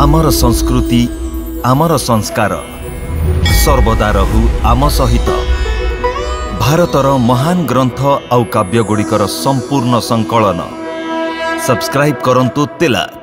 आमर संस्कृति आमर संस्कार सर्वदा रहु आम सहित। भारतर महान ग्रंथ आउ काव्यगुड़िकर संपूर्ण संकलन सब्सक्राइब करंतु तिलक।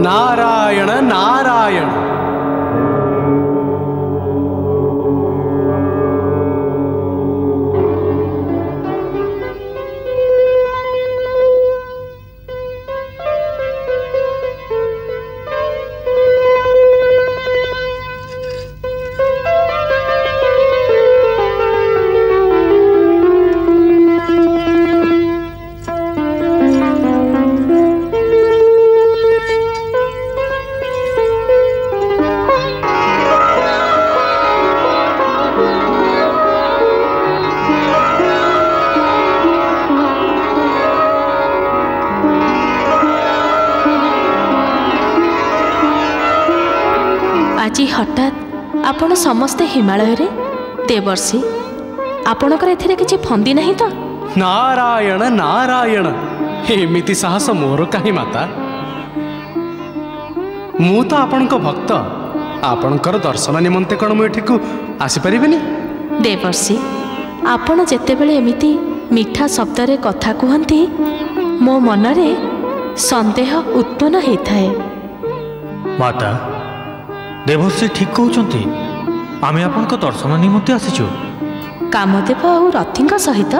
नारायण नारायण। आज हठात आपण समस्ते हिमालय रे देवर्षि आपणकर एथिरे किछि फंदी नहीं तो? नारायण नारायण एमिति साहस मोर कहीं माता। मु तो आपणक भक्त आपणकर दर्शन निमंते कण मु एठिकु आसी परिबेनी? देवर्षि आपण जेतेबेले एमिति मीठा शब्द रे कथा कहंती मो मनरे संदेह उत्पन्न हेथाए। माता देवर्षि ठीक कहते आमे आपनका दर्शन निमंते आसीचु। कामदेव और रथिंक सहित?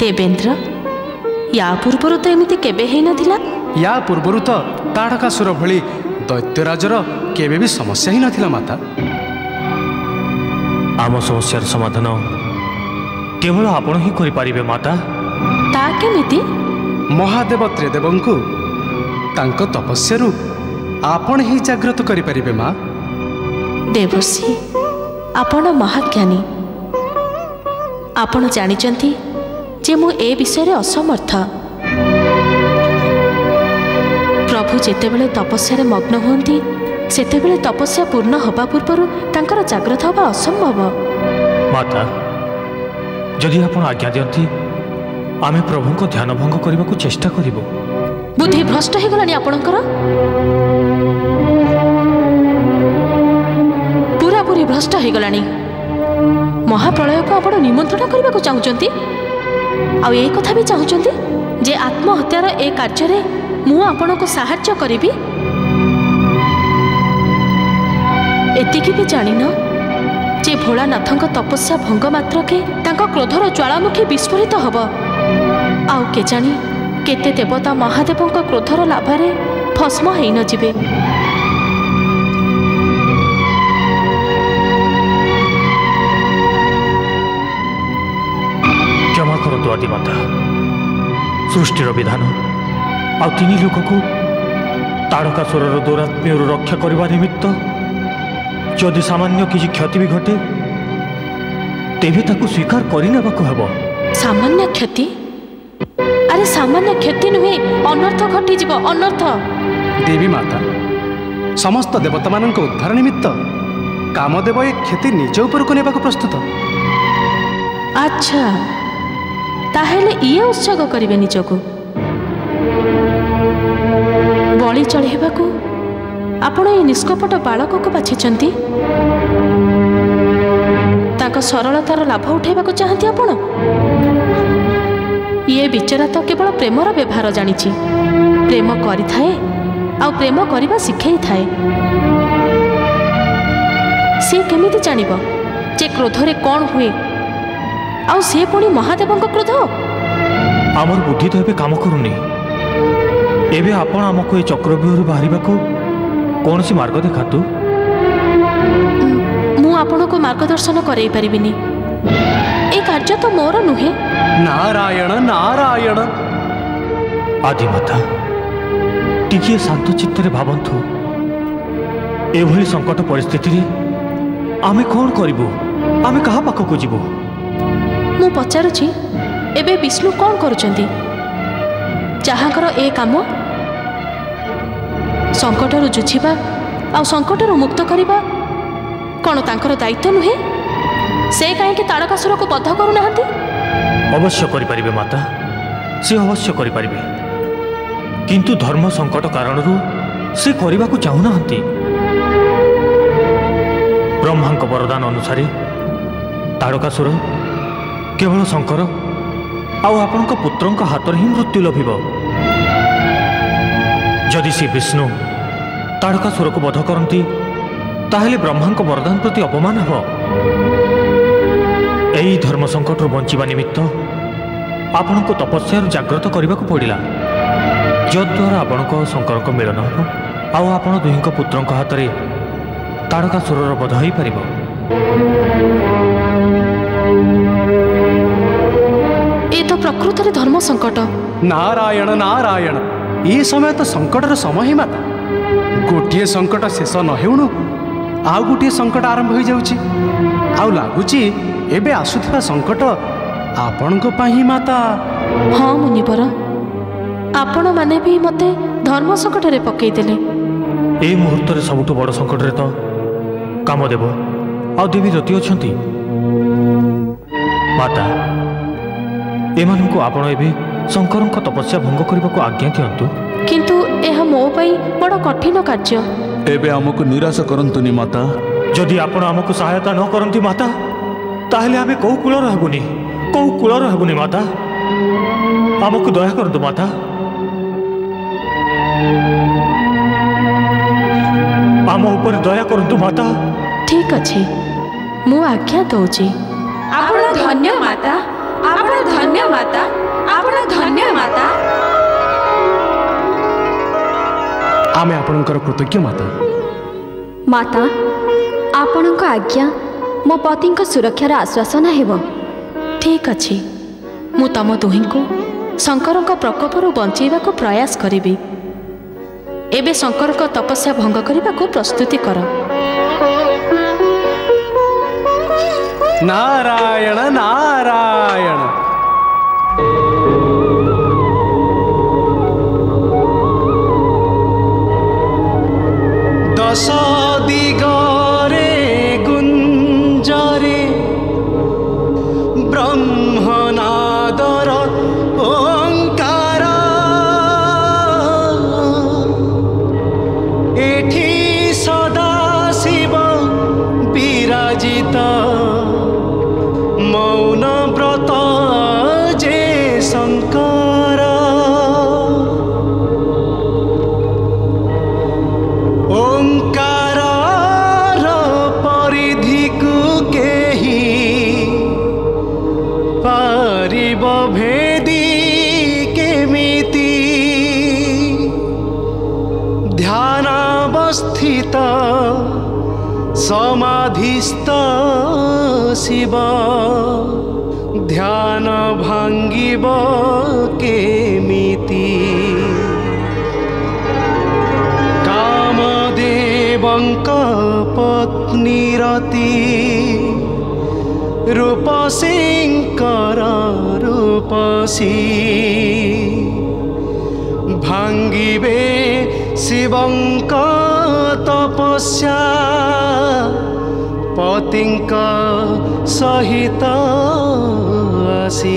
देवेंद्र या पूर्वर तो एमिति केबे हेई नथिला। या पूर्वर तो ताड़कासुर भली दैत्यराजर केबे भी समस्या ही नथिला माता। आम समस्यार समाधान केवल आपण ही करि पारिबे माता। ता केमिति? महादेव त्रिदेवंकु तांक तपस्यारु आपण ही जागृत करि परिबे मां। देवर्षि आपण महाज्ञानी। आपण जानिचंती जे मु ए विषय रे असमर्थ। प्रभु जेतेबेले तपस्या रे मग्न हुंती सेतेबेले तपस्या पूर्ण हवा पूर्वरु तांकर जागृत हवा असंभव। माता जदि आपण आज्ञा दियंती आमे प्रभुंको ध्यान भंग करने को चेष्टा करिबो। बुद्धि भ्रष्ट हो गलानी आपणकर पूरा पूरी भ्रष्ट हो गलानी। महाप्रलय को आपण निमंत्रण करने को चाहूचंती आ ए कथा भी चाहूचंती जे आत्महत्यार ए कार्य रे मु आपण को सहायता करिबी। एतिकी भी जानिन जे भोलानाथଙ୍କ तपस्या भंग मात्र के तांको क्रोधर ज्वालामुखी विस्फोरित हब। आउ के जानी केते देवता महादेवଙ୍କ क्रोधर लाभारे भस्म हेई न जिवे। क्षमा करतु आदिमाता। सृष्टिर विधान आ तीन लोक को ताड़कासुर दुरात्म्य रक्षा करने निमित्त जदि सामान्य किसी क्षति भी घटे तेबे ताकू स्वीकार करनेबाकू हब। सामान्य क्षति? अरे सामान्य क्षति नुहे, अनर्थ घटी जीव अनर्थ। देवी माता समस्त देवता मानक उद्धार निमित्त कामदेव ए क्षति निज ऊपर को नेबाकू प्रस्तुत। अच्छा ताहेले ये उत्सर्ग करिवे निजको बलि चढ़ेबाकू आपण ये निष्कपट बालक को बाछिचंती। ताका सरलतार लाभ उठाइबाकू चाहती आपण। ये बिचरा तो केवल प्रेमर व्यवहार जानिछि। प्रेम करि थाए आ प्रेम करबा शिखाई थाए। से केमिति जानिबो जे क्रोध रे कोन हुए आ से पुणी महादेवଙ୍କ क्रोध। आमर बुद्धि तो एबे काम करूनी। एबे आपण हमको ए चक्रव्यूह बाहरिबाकू कौन सी मार्ग देखातु। मु आपण को मार्गदर्शन करई परिबिनी। ए कार्य तो मोर नुहे। नारायण नारायण। आदिमाता टिकिए शांत चित्तरे भावंतु। एभली संकट परिस्थिति रे आमे कौन करिबु? आमे कहा पाखकू जीवु? मु पचारुछि एबे विष्णु कौन करुचंती? जहाँकर ए काम संकटर जुझिबा आ संकटर मुक्त करबा कौन तांकर दायित्व नुहे? से कहीं ताड़कासुर को बद्ध करू नाहंती? अवश्य करि परिबे माता, से अवश्य करि परिबे। किंतु धर्म संकट कारणरू से करबा को चाहू नाहंती। ब्रह्मांक वरदान अनुसार ताड़कासुर केवल शंकर आउ आपणक पुत्रंक हाथ ही मृत्यु लभिब। जदि से विष्णु ताड़कासुर को बध करती ताहेले ब्रह्मांक वरदान प्रति अपमान हब। एई धर्म संकट बंचिबा निमित्त आपण को तपस्या जाग्रत करने को पड़ा, जद्वारा आपण को शंकर को मिलन हम आउ आपण दुही पुत्र हाथ में ताड़कासुर बध हो पार। ए तो प्रकृत रे धर्म संकट। नारायण नारायण। ये समय तो संकटर समय ही माता। गोटे संकट शेष न हेउनु आउ गोटे संकट आरंभ हो जाउची। आउ लागुची एबे आसुथिबा संकट आपणको पाही माता। हाँ मुनिवर, आपण माने भी मते धर्म संकट रे पकई देले। ए मुहूर्त रे सबुठु बड़ संकट रे तो कामदेव आ देवी रति अछंती। माता एमानंको आपण एबे शंकरंक तपस्या भंग करने को आज्ञा दियंतु। किंतु यह मो पई बड़ कठिन कार्य। एबे हमको निराश करंतुनी माता। जदि आपण हमको सहायता न करंती माता ताहेले आमे कौ कूल रहबुनी, कौ कूल रहबुनी माता। हमको दया करंतु माता। आम ऊपर दया करंतु माता। ठीक अछि, मु आज्ञा दउची। आपण धन्य माता, आपण धन्य माता, आपण धन्य माता। आमे आपणकर कृतज्ञ माता। माता आपणक आज्ञा मो पतिंक सुरक्षार आश्वासन हेब। ठीक अछि, मु तम दुही को शंकरक प्रकोपरु बंचेबा को प्रयास करिबी। एबे शंकरक तपस्या भंग करबा को प्रस्तुति कर। नारायण नारायण। दश दिगरे गुंजरे ब्रह्म समाधिस्थ शिव ध्यान भांगिब केमिति कामदेवंक पत्नी रति रूपसिंकर रूपसी भांगिबे शिवंक तपस्या पतिंक सहित आसी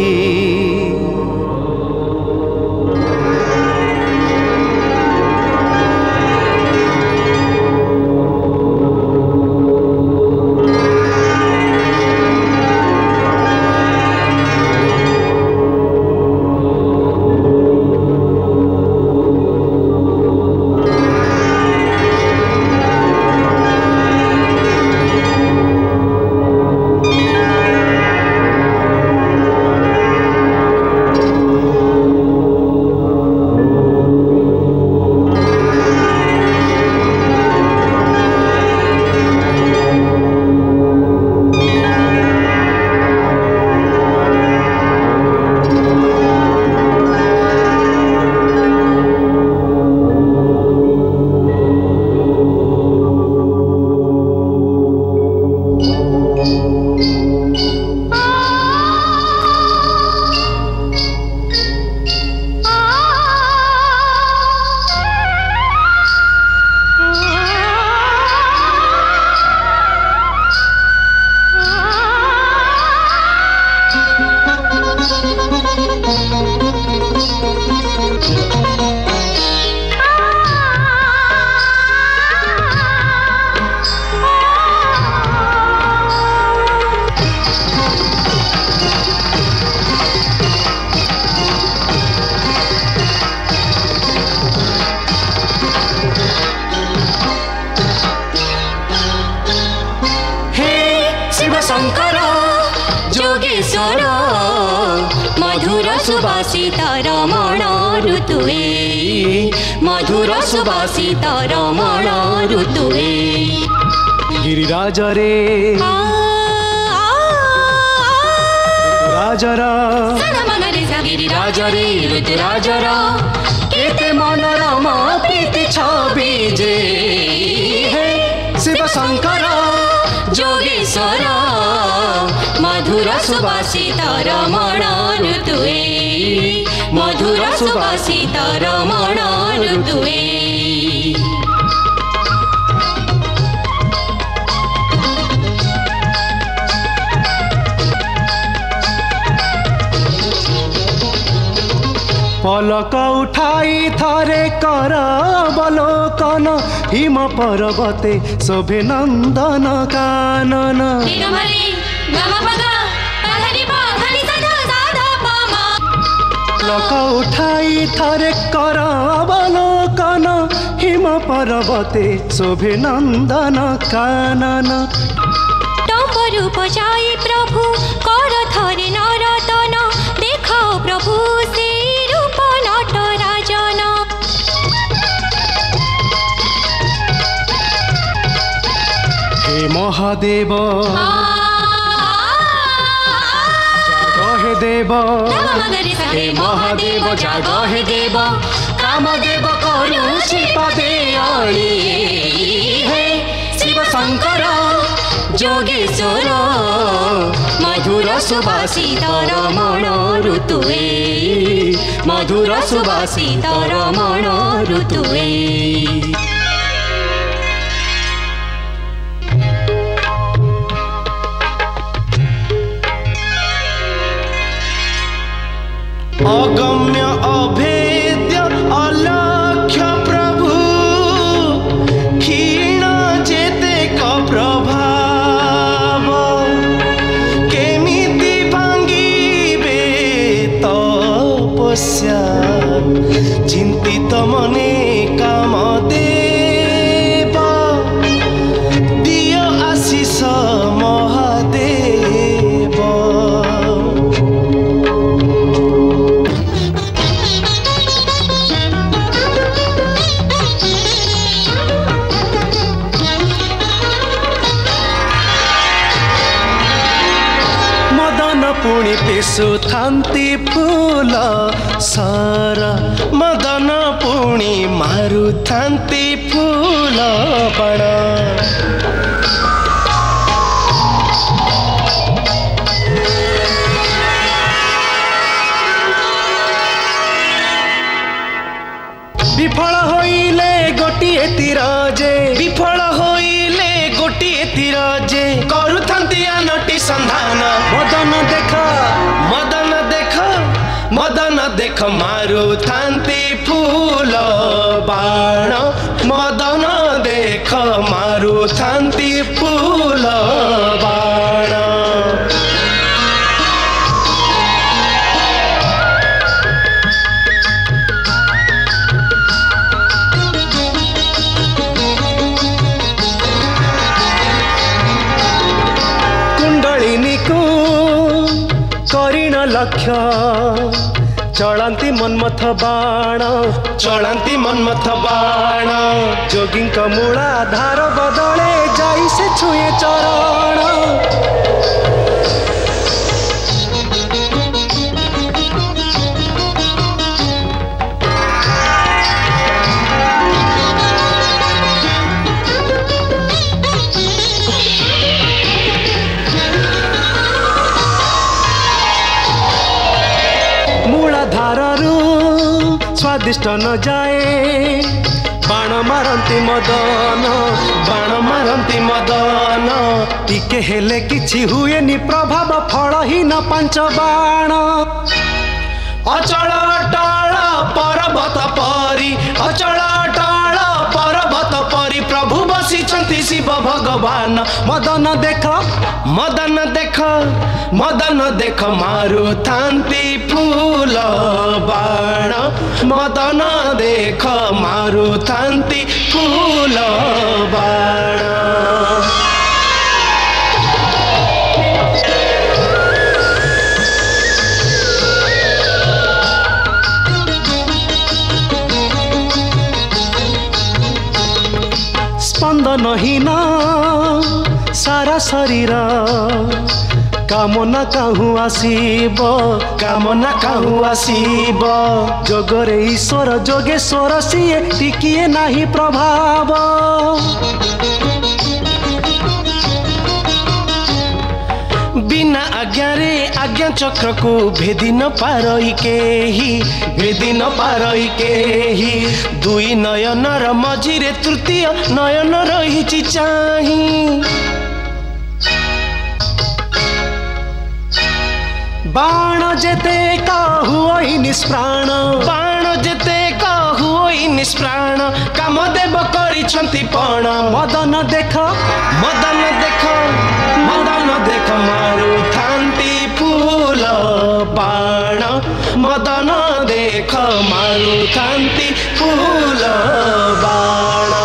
शंकर जोगेश्वर मधुर सुवासित रमण ऋतुए मधुर सुवासित रमण ऋतुए गिरिराज रे राजर गिरिराज रे ऋतुराजर केते मनोरम प्रीति छवि जे शिव शंकर जोगेश्वर मधुर सुवासित रमण ऋतुए मधुर सुवासित रमण ऋतुए पलक उठाई थरे कर अवलोकन हिम पर्वते शोभे नंदन कानन पलक उठाई थरे कर अवलोकन हिम पर्वते शोभे नंदन कानन टम्बरू बजाई प्रभु कर थरे नरतन देखाओ प्रभु से रूप नटराजन हे महादेव जाग हे देव हे महादेव जाग हे देव कामदेव करुषि पदे अळी हे शिव शंकर जोगेश्वर मधुर सुवासित रमण ऋतुए मधुर सुवासित रमण ऋतुए अगम्य अभेद्य अलक्ष्य प्रभु क्षीण जेते प्रभाव केमिति भांगिबे तपस्या चिंतित मने कामदेव दिय आशीष महादेव पुणी पेशुथान्ति फूल सर मदन पुणी मारुथान्ति फूल बाण विफल होइले गोटिए तीर जे विफल होइले गोटिए तीर जे करुथान्ति आनटी संधान मदन देख मदन देख मदन देख मारुथान्ति फूल बाण मदन देख मारुथान्ति फूल बाण लक्ष्य चलती मन्मथ बाण चलती मन्मथ बाण जोगी मूला धार बदले जाई से छुए चरण स्वादिष्ट न जाए बाण मारती मदन बाण मारती मदन टिके हेले किछि हुएनि प्रभाव फलहीन पांच बाण अचल अटल पर्वत परी अचल अटल पर्वत परी प्रभु बसिछन्ति शिव भगवान मदन देख मदन देख मदन देख मारुथान्ति फूल बाण मदन देख मारुथान्ति फूल बाण स्पंदनहीन सारा शरीर कामना काहू आसीब कामना काहू आसीब जोगरे ईश्वर जोगेश्वर सीए टिकिए नाही प्रभाव बिना आज्ञा रे आज्ञा चक्र को भेदी न पारई केही दुई नयनर मझिरे तृतीय नयन रही चाही बाण जेते काहुई निष्प्राण बाण जेते काहुई निष्प्राण कामदेव करिछन्ति पण मदन देख मदन देख मदन देख मारुथान्ति फूल बाण मदन देख मारुथान्ति फूल बाण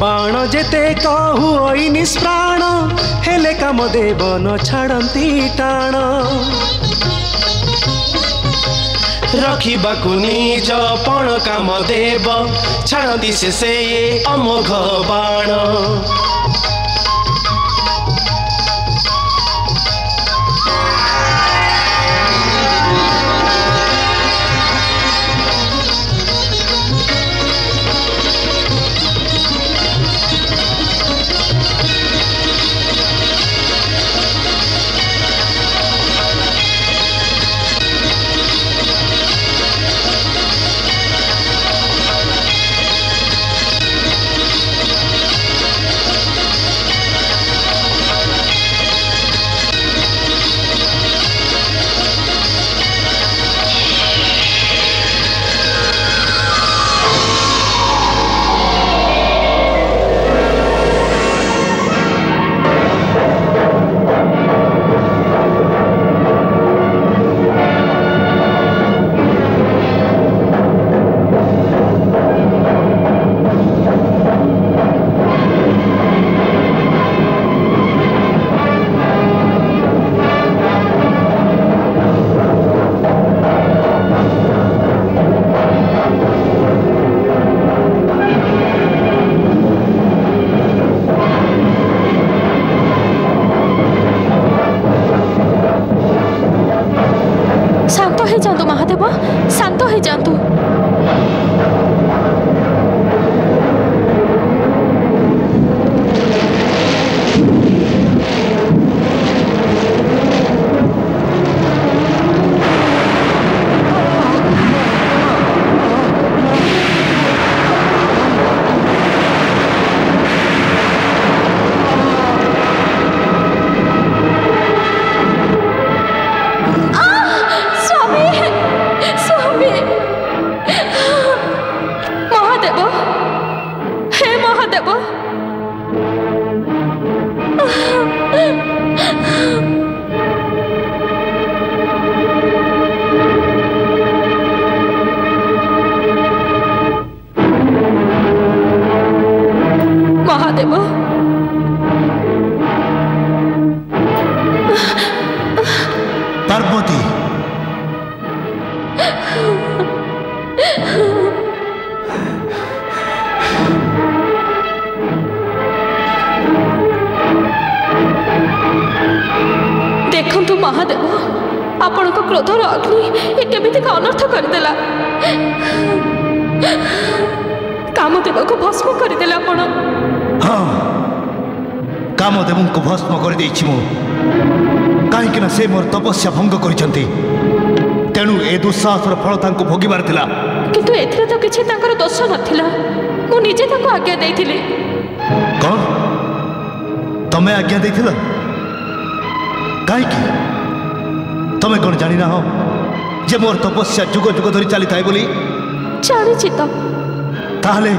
बाण जेते कहु निष्प्राण हेले कामदेव न छाड़ती टाण रखिबाकु निज पण कामदेव छाड़ती से अमोघ बाण जातु महादेव, शांत हो जातु। पार्वती, देखंतु महादेव, आपण को क्रोधर अग्नि केमिति अनर्थ करदेला। कामदेव को भस्म करदेला आपण। हाँ, कामदेव को भस्म कर देछि मु, काहेकि ना से मोर तपस्या भंग करिसंती, तेणु ए दुस्साहसर फल तांको भोगिबार थिला। किंतु एथिरे तो किछि तांकर दोष नथिला, मु निजे ताको आज्ञा देइथिली। कौन तमे आज्ञा देइथिला? काहेकि तमे कोन जानि ना हो जे मोर तपस्या जुग जुग धरि चली थाए बोली? जानिछि तो। ताहले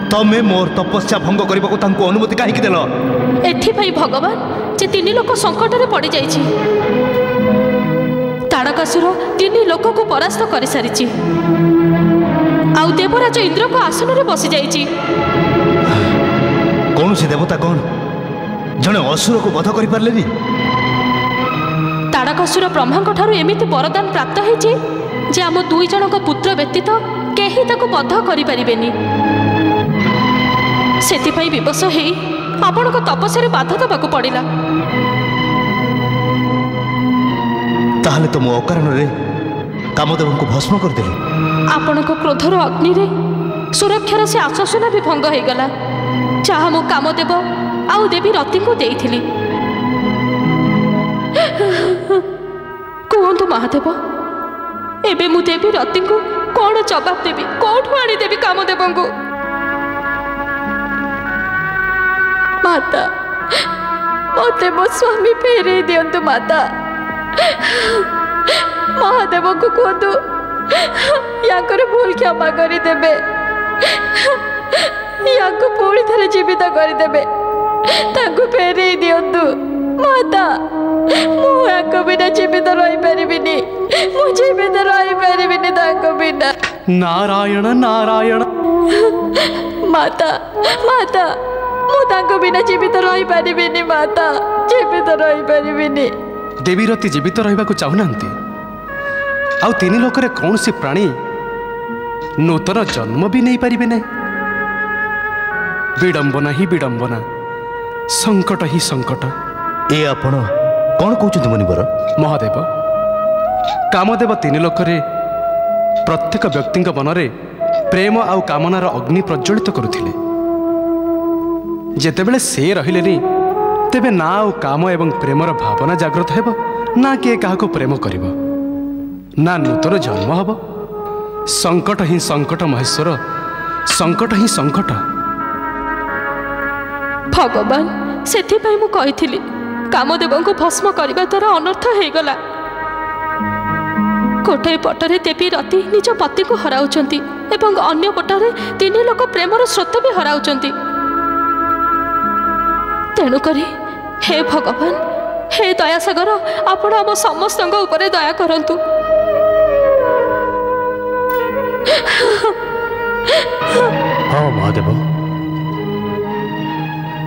तमे मोर तपस्या भंग करबा को तांको अनुमति काहेकि देलो? एथि भाई भगवान जे तीन लोक संकट रे पड़ी जाइछि। ताड़कासुर तीन लोक को परास्त कर सारिछि, आउ देवराज इंद्र को आसन रे बसी जाइछि। कौन से देवता कौन जने असुर को वध करि पारलेनी? ताड़कासुर ब्रह्मांक ठारू एमिति वरदान प्राप्त होइछि जे आम दुई जन को पुत्र व्यतीत केही ताको वध करि परिबेनी। सेतिपई विवश हेई आपण को तपस्या बाधा देवाक पड़िला। ताहले तो मो अकारण रे कामदेव को भस्म कर देले। आपण को क्रोधर अग्नि रे सुरक्षार से आश्वासन भी भंग हो गला, जहाँ मु कामदेव आउ देवी रति को देइथिली। कहतु महादेव, एबे मु देवी रति को कौन जवाब देवी? कौठू आनी देवी कामदेव को? माता, मते मो स्वामी फेरे दियंतु माता। महादेव को कहतु याकर भूल क्षमा करी देबे, याको पूरी थरे जीवित करी देबे, ताको फेरे दियंतु माता। मु याको बिना जीवित रही परिबिनी, मु जीवित रही परिबिनी ताको बिना। नारायण नारायण। माता, माता, मु ताको बिना जीवित रही परिबिनी माता, जीवित रही परिबिनी। देवी रति जीवित रहिबाकु चाहुनांती, आउ तीन लोकरे कौन सी प्राणी नूतन जन्म भी नहीं पारिबे नहीं। विडंबना ही विडंबना, संकट ही संकट। ए आपण कौन कहउछंती मुनिवर? महादेव, कामदेव तीन लोकरे प्रत्येक व्यक्ति मनरे प्रेम आउ कामनार अग्नि प्रज्वलित करुथिले। जेतेबेले से रहिलेनी तेबे ना आउ काम एवं प्रेमर भावना जागृत हेब, ना किए काहाको प्रेम करिब, ना नूतन जन्म हब। संकट ही संकट महेश्वर, संकट ही संकट। भगवान, सेथिपाई मु कहिथिली कामदेव को भस्म करबा द्वारा अनर्थ हो गला। गोटे पटरे देवी रति निज पति को हराउचंती एवं अन्य पटरे तीन लोक प्रेमर स्रोत भी हराउचंती। तेणुकरी हे भगवान, हे दयासागर, आपण आम समस्त उपरे दया करंतु। हाँ महादेव,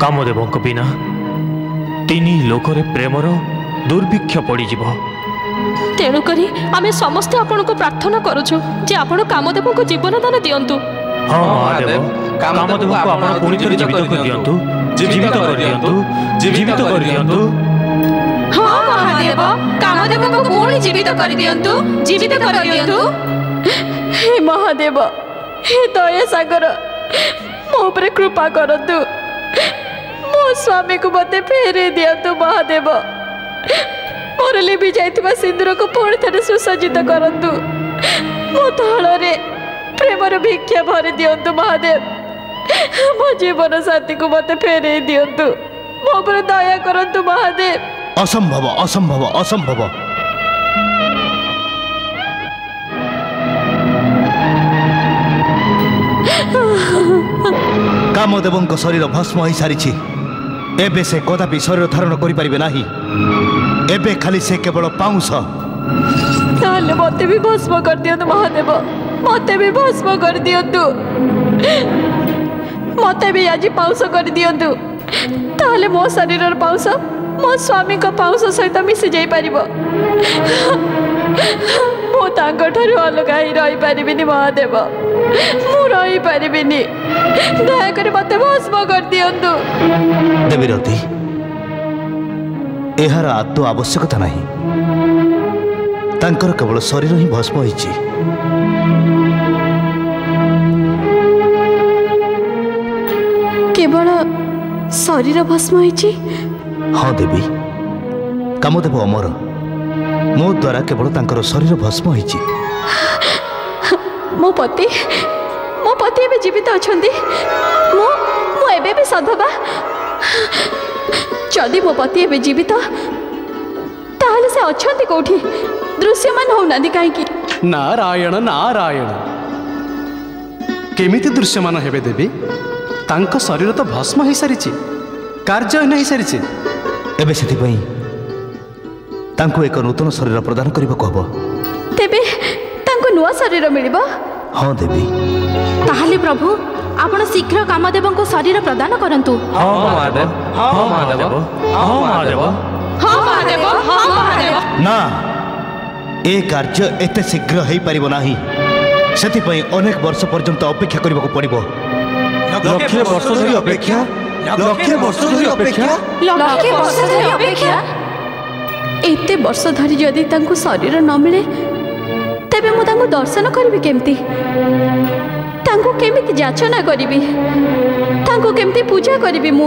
कामदेव बिना तीन लोकरे प्रेमर दुर्भिक्ष पड़ जीव। तेणुकरी आमे समस्ते आपण को प्रार्थना करूछु जे आपण कामदेव को जीवन दान दियंतु। हाँ महादेव, कामदेव को आपण पुणी थरे जीवित कर दियंतु, जीवित कर दियंतु, जीवित कर दियंतु। हाँ महादेव। महादेव कामदेव को पुणी जीवित कर दियंतु जीवित कर दियंतु। हे महादेव हे दया सागर मो उपरे कृपा करतु मो स्वामी को मते फेरे दियंतु महादेव मोर लिभि जाइथिबा सिंदूर को पुणी थरे सुसज्जित करतु मो तଳରେ प्रेमर भिक्षा भरी दियंतु महादेव मो जीवन साथी को मते फेरे दियंतु मो पर दया करतु महादेव। असंभव असंभव असंभव कामदेव शरीर भस्म हो सारी एबे से कदापि शरीर धारण करें ना एबे खाली से केवल पाउंस ताले मते भी भस्म कर दियंतु महादेव मते भी भस्म कर दियंतु मते भी आज पाउंस कर दियंतु ताले मो शरीर पाउंस मो स्वामी का पाउंस सहित मिसी जाई परिबो मो तांको ठारु अलग ही रही परिबिनी महादेव मु रही परिबिनी दया करे मते भस्म कर दियंतु। देवीरती एहार आदौ आवश्यकता नहीं तांकर केवल शरीर ही भस्म होइछि। केवल शरीर भस्म होइछि? हाँ देवी कामदेव अमर मो द्वारा केवल तांकर शरीर भस्म होइछि। मो पति एबे जीवित अछंती मो एबे भी सधबा जदि मो पति एबे जीवित ताहले से अछंती कोठी दृश्यमान होउनादी काहे कि? नारायण नारायण केमिति दृश्यमान हेबे देवी तांको शरीर तो भस्म हो सारी कार्य हो सारी एबे सेथिपई तांको एक नूतन शरीर प्रदान करबा कहबो तेबे तांको नुआ शरीर मिलिबो? हाँ देवी ताहले प्रभु आपण शीघ्र कामदेव को शरीर प्रदान करंतु। हाँ महादेव हाँ महादेव हाँ महादेव हाँ महादेव हाँ महादेव ना ए कार्य एते शीघ्र हेई परिबो नाही सेथिपई अनेक वर्ष पर्यंत अपेक्षा करबा को पड़िबो। लक्षे वर्ष धरि अपेक्षा लक्षे वर्ष धरि अपेक्षा लक्षे वर्ष धरि अपेक्षा एते वर्ष धरि जदि तांको शरीर न मिले तेबे मु तांको दर्शन करबी केमती तांको केमिति जाचना करबी तांको केमती पूजा करबी मु?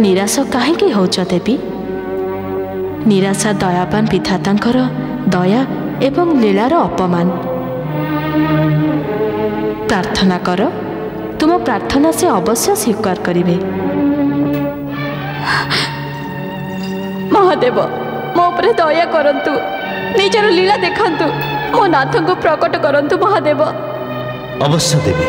निराश काहेकि होउछ देवी? निराशा दयावान विधातांकर दया एवं लीलार अपमान। प्रार्थना कर तुम प्रार्थना से अवश्य स्वीकार करिवे। महादेव मो उपरे दया करंतु निजर लीला देखंतु मो नाथ को प्रकट करंतु महादेव। अवश्य देवी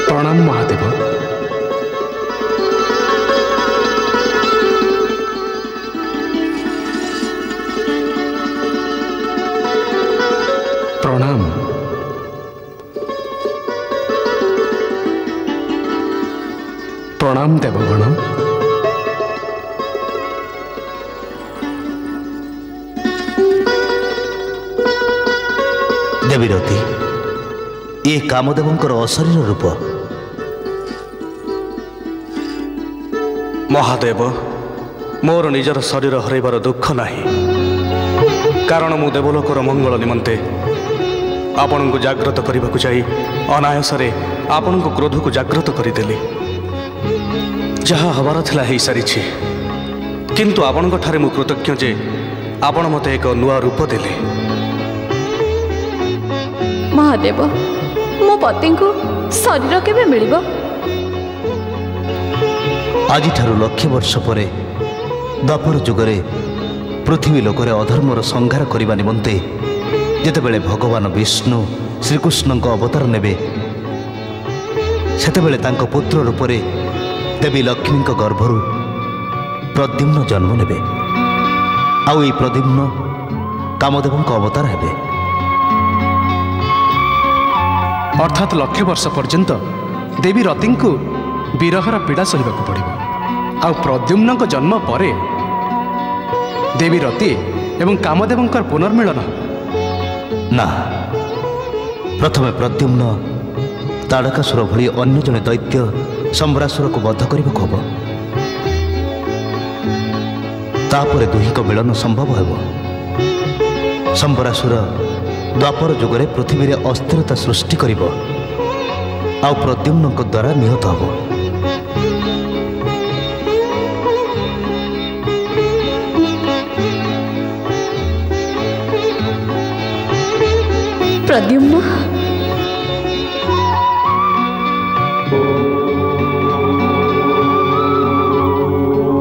प्रणाम महादेव। प्रणाम। प्रणाम देवगण। देवीरती ये कामदेवंकर अशरीर रूप। महादेव मोर निजर शरीर हरैबार दुख नाही कारण मु देवलोकर मंगल निमंते आपण को जागृत करने को जाई अनायासरे आपण को क्रोध को जागृत करदेली जहाँ हबार थिला हो सारी किंतु आपण ठारे मु कृतज्ञ जे आपण मते एक नुआ रूप देले। महादेव मो पति को शरीर केबे मिलिबो? आज ठारू लक्ष वर्ष पर द्वापर जुगरे पृथ्वी लोकरे अधर्मर संहार करने निमंते जेतेबेले भगवान विष्णु श्रीकृष्ण अवतार नेबे सेतेबेले तांको पुत्र रूप देवी लक्ष्मी गर्भरु प्रद्युम्न जन्म नेबे आउ ए प्रद्युम्न कामदेव अवतार हेबे। अर्थात लक्षे वर्ष पर्यंत देवी रति को विरहर पीड़ा सहवाक पड़ो। आ प्रद्युम्न जन्म पर देवी रति एवं कामदेव पुनर्मिलन ना, प्रथमे प्रद्युम्न ताड़कासुर भली अन्य जने दैत्य संबरासुर को बध करने को हम, तापर दुही को मिलन संभव हो। संबरासुर द्वापर जुगरे पृथ्वी रे अस्थिरता सृष्टि करिब आ प्रद्युम्न द्वारा निहत हब। प्रद्युम्न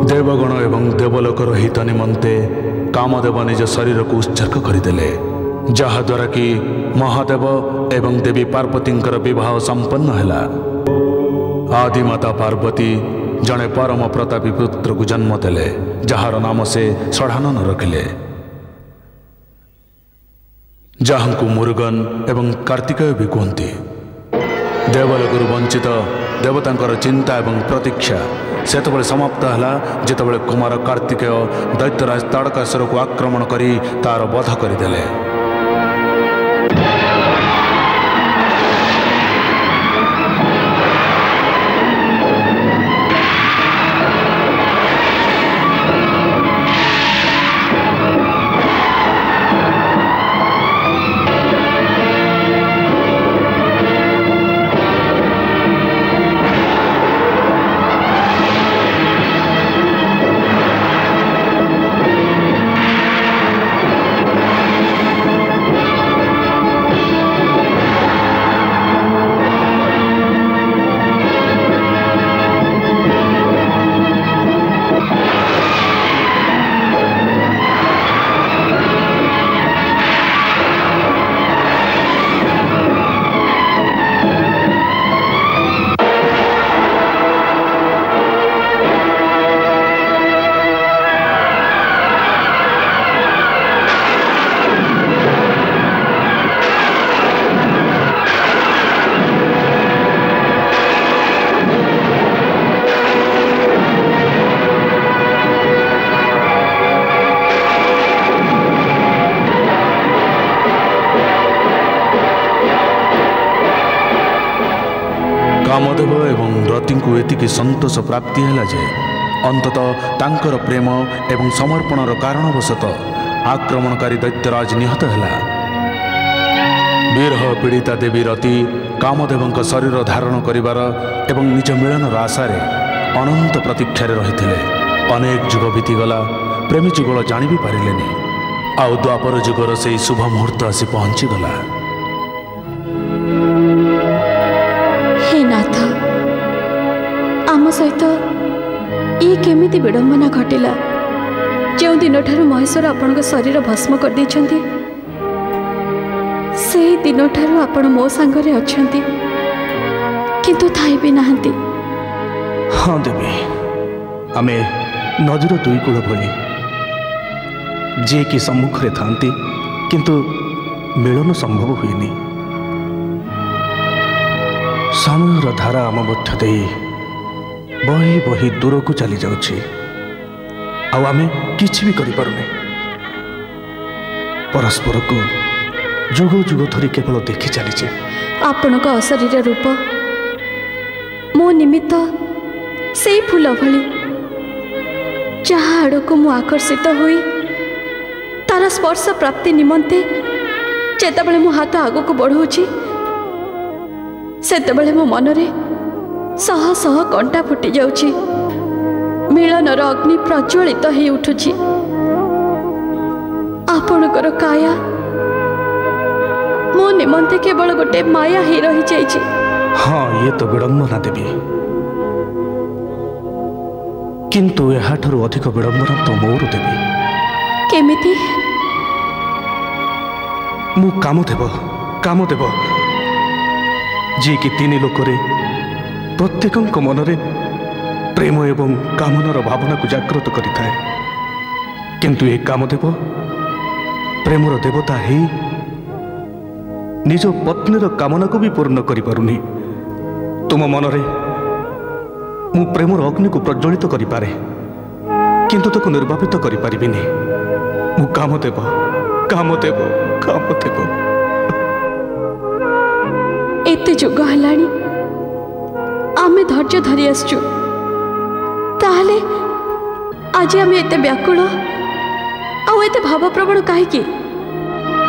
देवगण एवं देवलोकर हित निमंते कामदेव निज शरीर को उत्सर्ग करदेले, जहाद्वारा कि महादेव एवं देवी पार्वतींकर विवाह संपन्न हैला। आदिमाता पार्वती जड़े परम प्रतापी पुत्र को जन्म देले, जार नाम से षडानन रखिले, जहाँ को मुरुगन एवं कार्तिकेय भी कहते। देवलोकରୁ वंचित देवतांकर चिंता एवं प्रतीक्षा सेतबेले समाप्त हैला जेतबेले कुमार कार्तिकेय दैत्यराज ताड़कासुर को आक्रमण करी तार वध करदेले। कामदेव एवं रति को एतिकी संतोष प्राप्ति है जे अंततः तांकर प्रेम एवं समर्पणर कारणवशत आक्रमणकारी दैत्यराज निहत है। विरह पीड़िता देवी रति कामदेव शरीर धारण करिवार एवं निज मिलनर आशार अनंत प्रतीक्षार रही। अनेक जुग बीतीगला, प्रेमी जुगल जानी भी पारिलेनी। आउ द्वापर जुगर से शुभ मुहूर्त आसी पहुंचीगला। आम सहित ये केमिति विडंबना घटिला। जो दिन ठारू महेश्वर आपण शरीर भस्म कर देछंती, से दिन ठारू आपण मो संगरे अछंती, किंतु थाई भी नाहंती। हाँ देवी, आमे नदीर दुई कूल भली, जे कि सम्मुख रे थांती किंतु मिलन संभव हुईनी। समयर धारा आम मध्य दे बही बही दूर को चली जाउछि, आमे किछि भी करि पारुनी। परस्पर को जुग जुग धरी केवल देखि चलीचे। आपण को अशरीर रूप मो निमित्त से फूल भली, जहाँ आड़ को मु आकर्षित हुई तार स्पर्श प्राप्ति निमंते जेतेबेले मो हाथ आगो को बढ़ाऊछि, सेतेबेले मो मनरे सह सह कंटा फुटी जाउछि। मिलनर अग्नि प्रज्वलित हो उठुछि। आपणकर काया मो निमंते केवल गोटे माया ही रही जाइछि। हाँ, ये तो विडंबना देवी, किंतु एहाठरू अधिक विडंबना तो मोर देवी। केमिति? मु कामदेव जी कि तीन लोकरे प्रत्येक मनरे प्रेम एवं कामनार भावना को जागृत करिथाए, किंतु ए कामदेव प्रेमर देवता ही निज पत्नीर कामना को भी पूर्ण करि पारुनी। तुम मनरे मु प्रेमर अग्नि को प्रज्वलित करि पारे, किंतु ताको निर्वापित करि पारिबिनी। मु कामदेव कामदेव कामदेव। एते जुग हलाणी आमे धैर्य धरी आसचु, ताहले आज आमे एते व्याकुल आउ एते भावप्रवण काहेकि?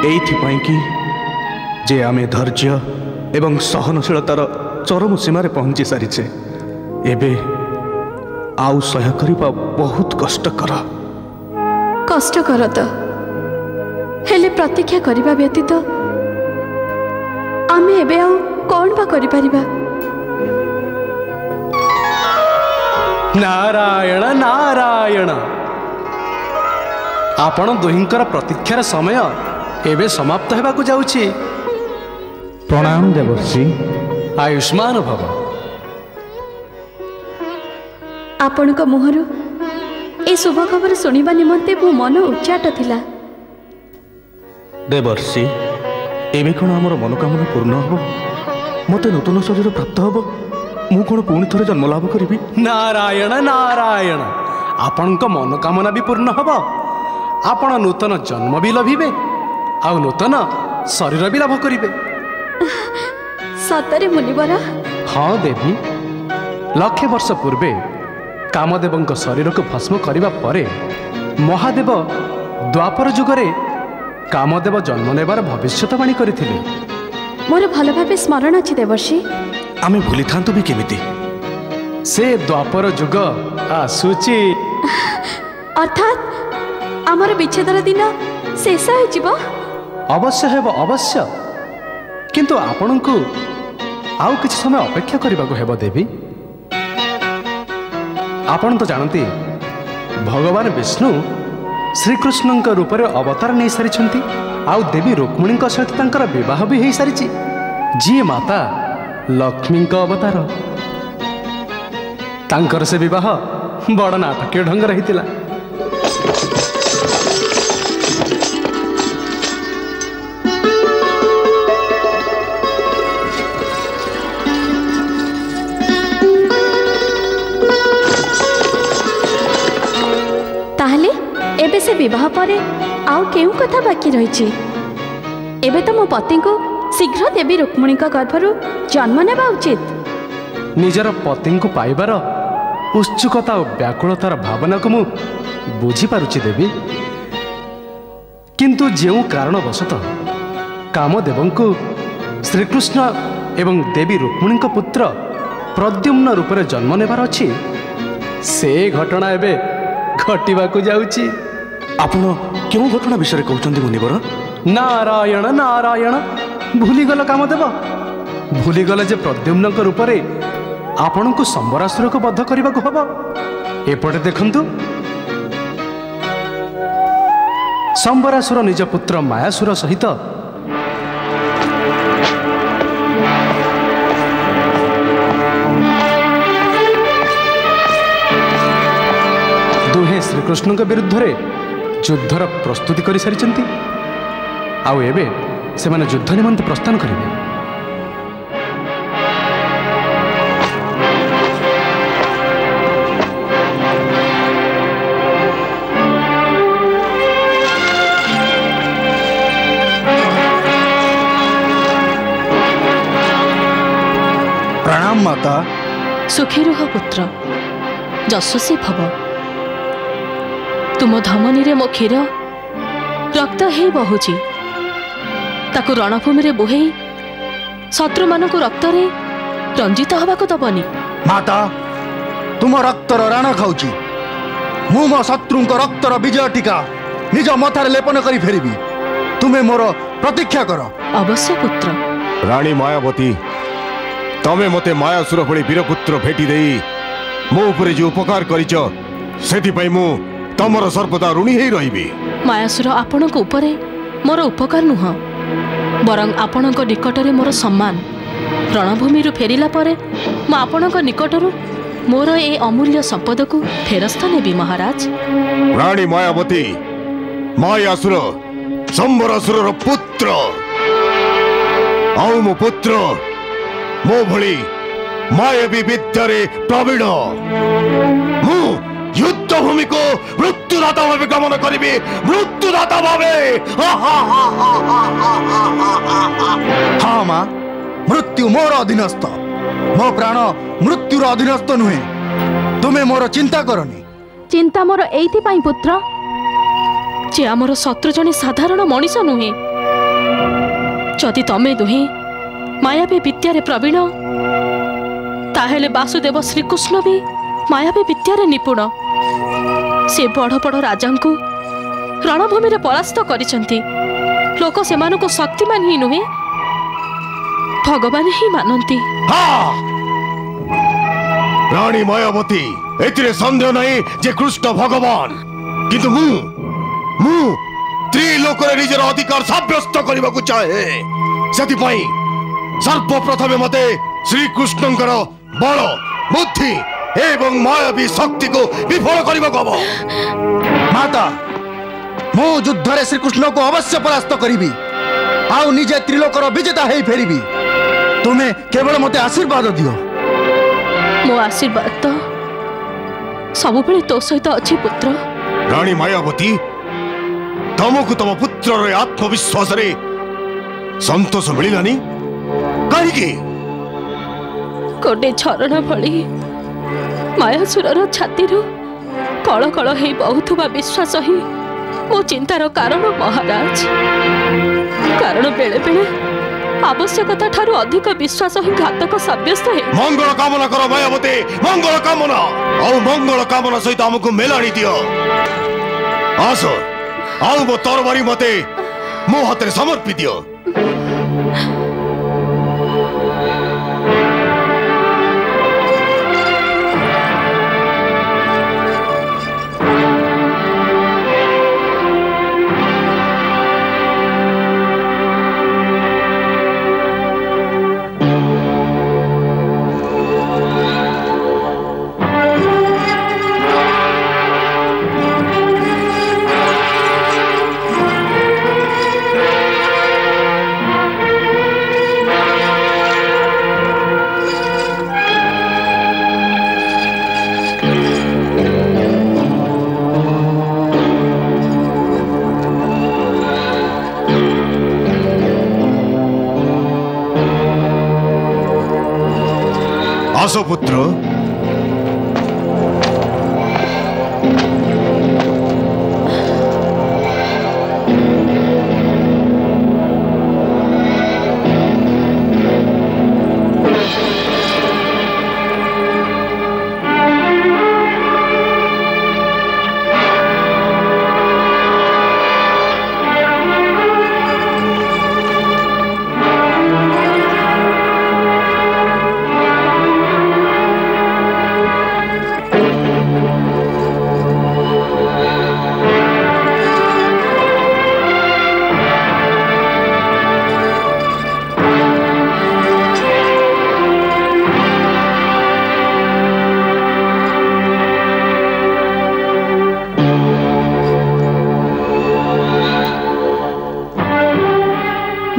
एइथिपाई कि जे आमे धैर्य एवं सहनशीलतार चरम सीमार पहुंची सारिछे। एबे आउ सह्य करिबा बहुत कष्टकर। कष्टकर तो हेले प्रतीक्षा करबा व्यतीत आमे एबे आउ कोन बा करि परिबा? नारायण नारायण, आपण दुहिंकर प्रतीक्षार समय एबे समाप्त हेबाकु जाउछि। प्रणाम देवर्षि। आयुष्मान भव। आपण को मुहरु ए शुभ खबर सुनिबा निमंते मो मन उच्चाट थिला। देवर्षि, एबे कोन हमर मनोकामना पूर्ण हबो? मते नूतन शरीर प्राप्त हबो? मु कोन पुणी थरे जन्म लाभ करिबि? नारायण नारायण, आपणक मनोकामना भी पूर्ण हब। आपण नूतन जन्म भी लभिबे आ नूतन शरीर भी लाभ करिबे। सतरे मुनिवर? हाँ देवी, लक्षे वर्ष पूर्वे कामदेवଙ୍କ शरीर को भस्म करिबा परे महादेव द्वापर जुगरे कामदेव जन्म नेबार भविष्यवाणी करथिले। मोर भल भाबे स्मरण अछि देवर्षि। आमे भूली थांतु भी केमिति? से द्वापर जुग आसुची, अर्थात आमर विच्छेदर दिन शेष हो जिवो। अवश्य हेब अवश्य, किंतु आपणଙ୍କୁ आउ किछि समय अपेक्षा करबाको हेब देवी। आपण तो जानती भगवान विष्णु श्रीकृष्ण रूप में अवतार नहीं सारी आउ देवी रुक्मिणी सहित तांकर विवाह भी हो सारी, जी माता लक्ष्मी अवतार। तांकर से विवाह बड़ नाटकीय ढंग रही। एबे से विवाह परे आउ केउ कथा बाकी रही? एबे तो मो पति को शीघ्र देवी रुक्मिणी गर्भरु जन्म नेबा उचित। निजर पति को पाइबार उत्सुकता और व्याकुलतार भावना को मु बुझी पारुछि देवी, किंतु जेउ कारणवशत कामदेव को श्रीकृष्ण एवं देवी रुक्मिणी पुत्र प्रद्युम्न रूप में जन्म नेबार अछि, से घटना एबे घटिबाकु जाउछि। आपण क्यों घटना विषय कहउचंदी मुनिवर? नारायण नारायण, भूलीगल कामदेव, भूलीगल जे प्रद्युम्न रूप में आपण को संबरासुर को बद्ध करने को हब। एपटे देखंतु, संबरासुर निज पुत्र मायासुर सहित दुहे श्रीकृष्ण के विरुद्ध रे युद्धर प्रस्तुति कर सारी। आउ एबे से माने युद्ध निमंते प्रस्थान करेंगे। प्रणाम माता। सुखी रुह पुत्र, यशस्वी भव। तुम धमनी रे मो क्षीर रक्त हे बहुची, ताकु रणभूमि रे बोहे शत्रु मानक रक्त रे रंजित हवाको दबनी। माता, तुम रक्तर राण खाऊची, मु मो शत्रुंक रक्तर विजय टीका निज मथारे लेपन करी फेरिबी। तुमे मोर प्रतीक्षा कर। अवश्य पुत्र। रानी मायावती, तमे मते मायासुर भली वीरपुत्र भेटी देई मो उपरे जो उपकार करिच, सेति पई मु तमर सर्वदा ऋणी ही रहिबी। मायासुर आपणक उपरे मोर उपकार नुह, बरं आपणक निकटरे मोर सम्मान। रणभूमि फेरिला परे मु आपणक निकटरू मोर ए अमूल्य संपद को फेरस्त नेबी महाराज। रानी मायावती, मायासुर संबरासुर पुत्र आउ मो पुत्र मो भली मायावी विद्यारे प्रवीण मु युद्ध भूमि को मृत्युदाता भावे गमन करिबी मृत्युदाता भावे। हाँ माँ मृत्यु मोर अधीनस्थ मो प्राण मृत्युर अधीनस्थ नुहे तुमे मोर चिंता करनी। चिंता मोर एइथि पाई पुत्र जे आमर शत्रु जने साधारण मनीष नुहे जदि तमे दुहे मायावी विद्यारे प्रवीण ताहेले वासुदेव श्रीकृष्ण भी मायावी विद्यारे निपुण से बड़ बड़ राजा को रणभूमि परास्त करिसंती लोक सेमानको शक्तिमान ही नुहे भगवान ही मानती। रानी मायावती एतिरे संदेह नहीं जे कृष्ण भगवान किंतु मु त्रिलोकरे निजर अधिकार साब्यस्त करने को चाहे सेतिपाई सर्वप्रथमे मते श्री कृष्णंकर बल बुद्धि एवं मायावी शक्ति को विफल करने को माता मु युद्धरे श्री कृष्ण को अवश्य परास्त करिबी आउ निजे त्रिलोकर विजेता हेई फेरिबी तुम्हें केवल मते आशीर्वाद दियो। मो आशीर्वाद तो सब बेले तो सहित अच्छी पुत्र। रानी मायावती तमको तम पुत्र आत्मविश्वास रे संतोष मिलानी कहीं गोटे झरणा भली मायासुरर छाती कल कल हो बहुथुवा विश्वास ही मो चिंतार कारण महाराज कारण बेले बेले आवश्यकता ठारू अधिक विश्वास ही घातक साब्यस्त है। मंगल कामना करो मायावती मंगल कामना और मंगल कामना सहित हमको मेलानी दियो आस आउ मो तरबारी मते मो हाथ समर्पी दियो। आसो पुत्र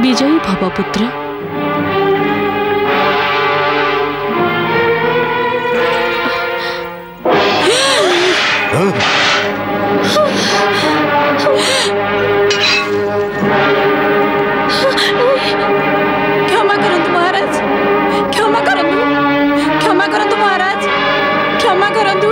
विजयी भव पुत्र। क्षमा करंतु महाराज क्षमा करंतु महाराज क्षमा करंतु।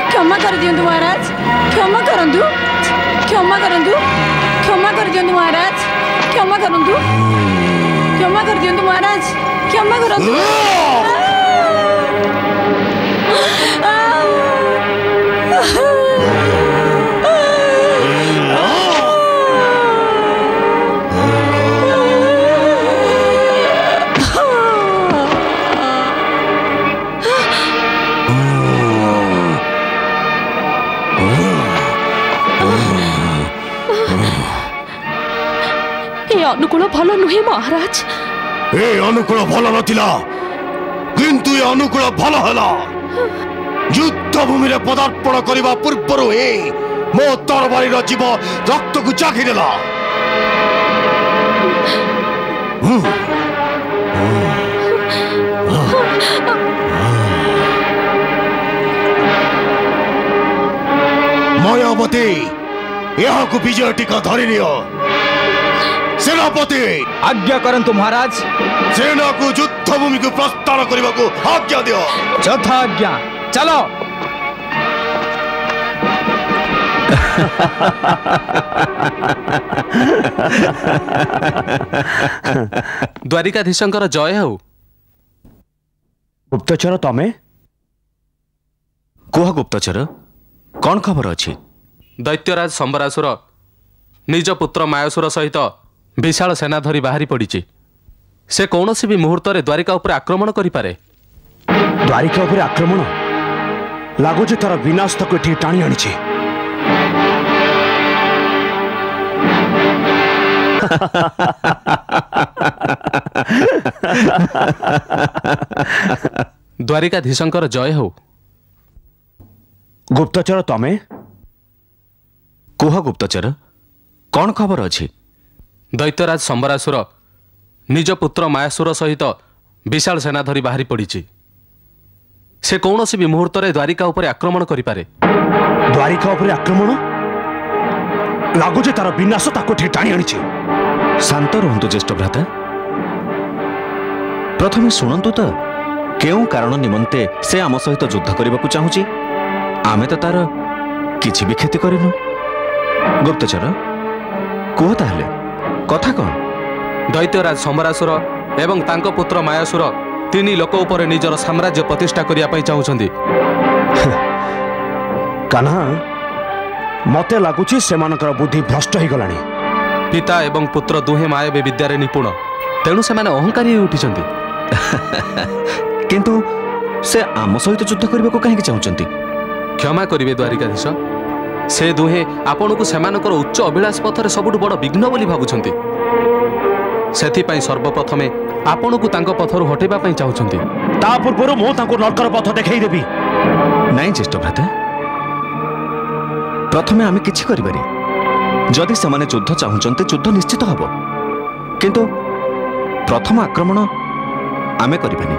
क्षमा कर दियंतु महाराज क्षमा करंतु क्षमा करंतु क्षमा कर दियंतु महाराज क्षमा करंतु क्षमा कर दियंतु महाराज क्षमा करंतु। अनुकूल भल नुहे महाराज। ए अनुकूल भल नथिला किंतु ए अनुकूल भल हला। युद्ध भूमि रे पदार्पण करबा पूर्व ही मो तरबारी रो जीव रक्त को चाखी देला। मायावती यहाँ को विजय टीका धरी नियो। सेनापति आज्ञा करंतु महाराज। सेना को युद्ध भूमि को प्रस्थान करने को आज्ञा दियो। यथा आज्ञा चलो। द्वारिकाधीशंकर जय हो। गुप्तचर तमे कुह गुप्तचर कौन खबर अच्छी? दैत्यराज संबरासुर निज पुत्र मायासुर सहित विशाल सेना धरी बाहरी पड़ी। से कौन सी भी मुहूर्त रे द्वारिका उपर आक्रमण करिपारे। द्वारिका उपर आक्रमण लगुच तार विनाश तक ये टाणी आनी। द्वारिकाधीशंकर जय हो। गुप्तचर तमे कुह गुप्तचर कौन खबर अच्छी? दैत्यराज संबरासुर निज पुत्र मायासुर सहित विशाल सेना धरी बाहरी पड़ी। से कौन सी भी मुहूर्त रे द्वारिका उपर आक्रमण करिपारे। द्वारिका उपर आक्रमण लगुच तार विनाश ताको टाणी आनी। शांत रुहतु ज्येष्ठ भ्राता। प्रथमे शुणु तो केउ कारण निमंते से आम सहित युद्ध करने को चाहूची। आमे तो तार किछि भी क्षति करिनु। गुप्तचर कुह ताहले कथा कौन? दैत्यराज संबरासुर एवं तांको पुत्र मायासुर तीन लोक उपर निजर साम्राज्य प्रतिष्ठा करिया पई चाहुछंती। कान्हा मते लागुची सेमानकर बुद्धि भ्रष्ट हो गलानी। पिता एवं पुत्र दुहे मायावी विद्यारे निपुण, तेणु से माने अहंकारी उठिछंती। किंतु से आम सहित युद्ध करने को कहीं चाहते? क्षमा करिवे द्वारिकाधीश, से दुहे आपण को सेमानकर उच्च अभिलाष पथरे सबुठ बड़ विघ्न बोली भाबुछंती। सेथिपाई सर्वप्रथमे आपण को तांको पथरु हटेबा पई चाहुछंती। ता पूर्व मो तांको नरकर पथ देखाई देबी। नहीं ज्येष्ठ भ्राता, प्रथमे आमे किछि करिबारी। जदि सेमाने युद्ध चाहुछंते युद्ध निश्चित हबो, किंतु प्रथम आक्रमण आमे करिबानी।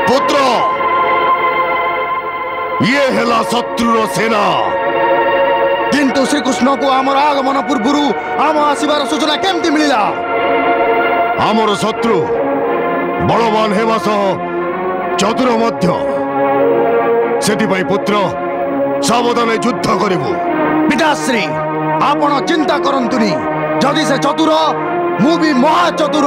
पुत्र ये हेला शत्रुर सेना, किंतु श्रीकृष्ण को आमर आगमन पूर्व आम आसबार सूचना केमती मिला? आमर शत्रु बलवान हेबा सह चतुर मध्य, सेतिपाई पुत्र सावधान युद्ध करिबु। पिताश्री आपण चिंता करंतुनी, जदि से चतुर ମୁଁ ବି ମହାଚତୁର।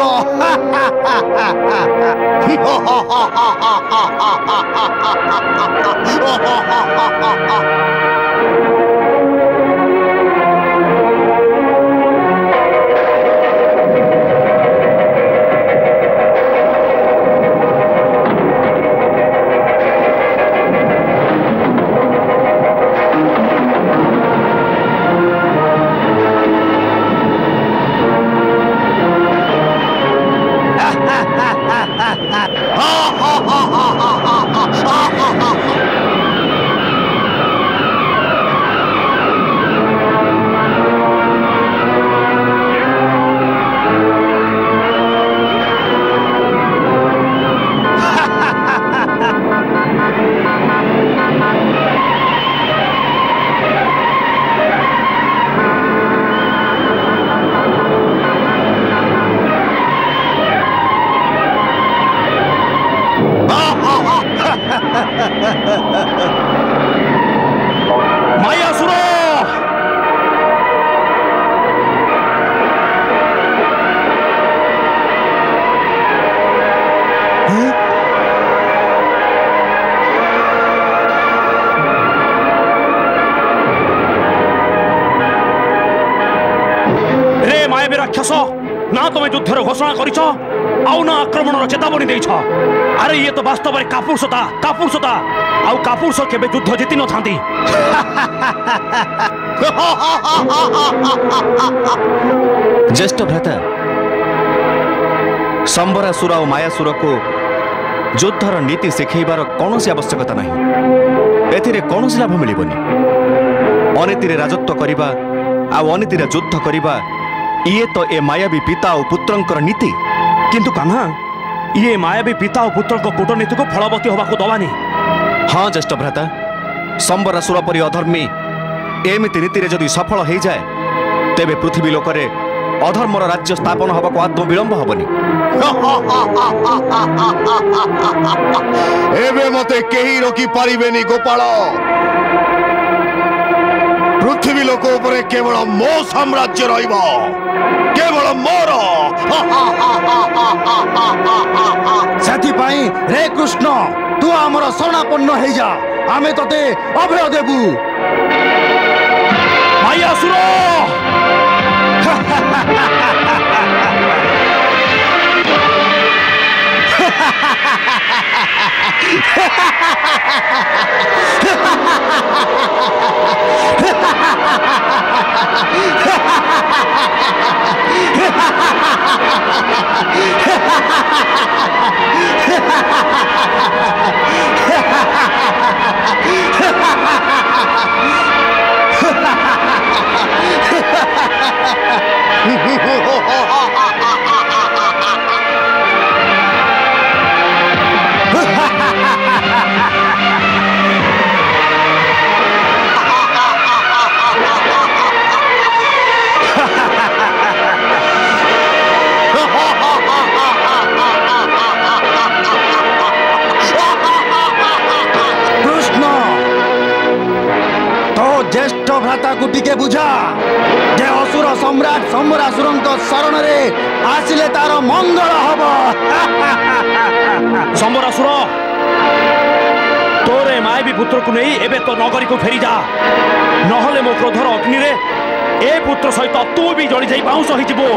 ମାୟାସୁର रे ମାୟାବୀ ରାକ୍ଷସ ନା ତମେ ଯୁଦ୍ଧର ଘୋଷଣା କରିଛ ଆଉ ନା ଆକ୍ରମଣର ଚେତାବନୀ ଦେଇଛ। ଆରେ ଇଏ ତ ବାସ୍ତବରେ କାପୁରୁଷତା ଆଉ କାପୁରୁଷ କେବେ ଯୁଦ୍ଧ ଜିତି ନଥାନ୍ତି। ଜ୍ୟେଷ୍ଠ ଭ୍ରାତା ସମ୍ବରାସୁର ଆଉ ମାୟାସୁରକୁ ଯୁଦ୍ଧର ନୀତି ଶିଖେଇବାର କୌଣସି ଆବଶ୍ୟକତା ନାହିଁ। ଏଥିରେ କୌଣସି ଲାଭ ମିଳିବନି। ଅନୀତିରେ ରାଜତ୍ୱ କରିବା ଆଉ ଅନୀତିରେ ଯୁଦ୍ଧ କରିବା ଇଏ ତ ଏ ମାୟାବୀ ପିତା ଆଉ ପୁତ୍ରଙ୍କର ନୀତି। କିନ୍ତୁ କାହ୍ନା ଇଏ ମାୟାବୀ ପିତା ଓ ପୁତ୍ରଙ୍କ କୂଟନୀତିକୁ ଫଳବତୀ ହେବାକୁ ଦବାନି। ହଁ ଜ୍ୟେଷ୍ଠ ଭ୍ରାତା, ସମ୍ବରାସୁର ପରି ଅଧର୍ମୀ ଏମିତି ନୀତିରେ ଯଦି ସଫଳ ହେଇଯାଏ ତେବେ ପୃଥିବୀ ଲୋକରେ ଅଧର୍ମର ରାଜ୍ୟ ସ୍ଥାପନ ହେବାକୁ ଆଦୌ ବିଳମ୍ବ ହେବନି। ଏବେ ମତେ କେହି ରୋକି ପାରିବେନି ଗୋପାଳ। ପୃଥିବୀ ଲୋକ ଉପରେ କେବଳ ମୋ ସାମ୍ରାଜ୍ୟ ରହିବ, କେବଳ ମୋର। ସେଥିପାଇଁ ରେ କୃଷ୍ଣ ତୁ ଆମର ଶରଣାପନ୍ନ ହେଇଯା, ଆମେ ତତେ ଅଭୟ ଦେବୁ। ମାୟାସୁର জ্যেষ্ঠ ভ্রাতাକୁ ଟିକେ ବୁଝା ଯେ ଅସୁର ସମ୍ରାଟ ସମ୍ବରାସୁରଙ୍କ ଶରଣରେ ଆସିଲେ ତାର ମଙ୍ଗଳ ହବ। ସମ୍ବରାସୁର ତୋର ଏ ମାୟାବୀ ପୁତ୍ରକୁ ନେଇ ଏବେ ତ ନଗରୀକୁ ଫେରିଯା, ନହେଲେ ମୋ କ୍ରୋଧର ଅଗ୍ନିରେ ଏ ପୁତ୍ର ସହିତ ତୁ ବି ଜଳି ଯାଇ ବାଉଁଶ ହେଇଯିବୁ।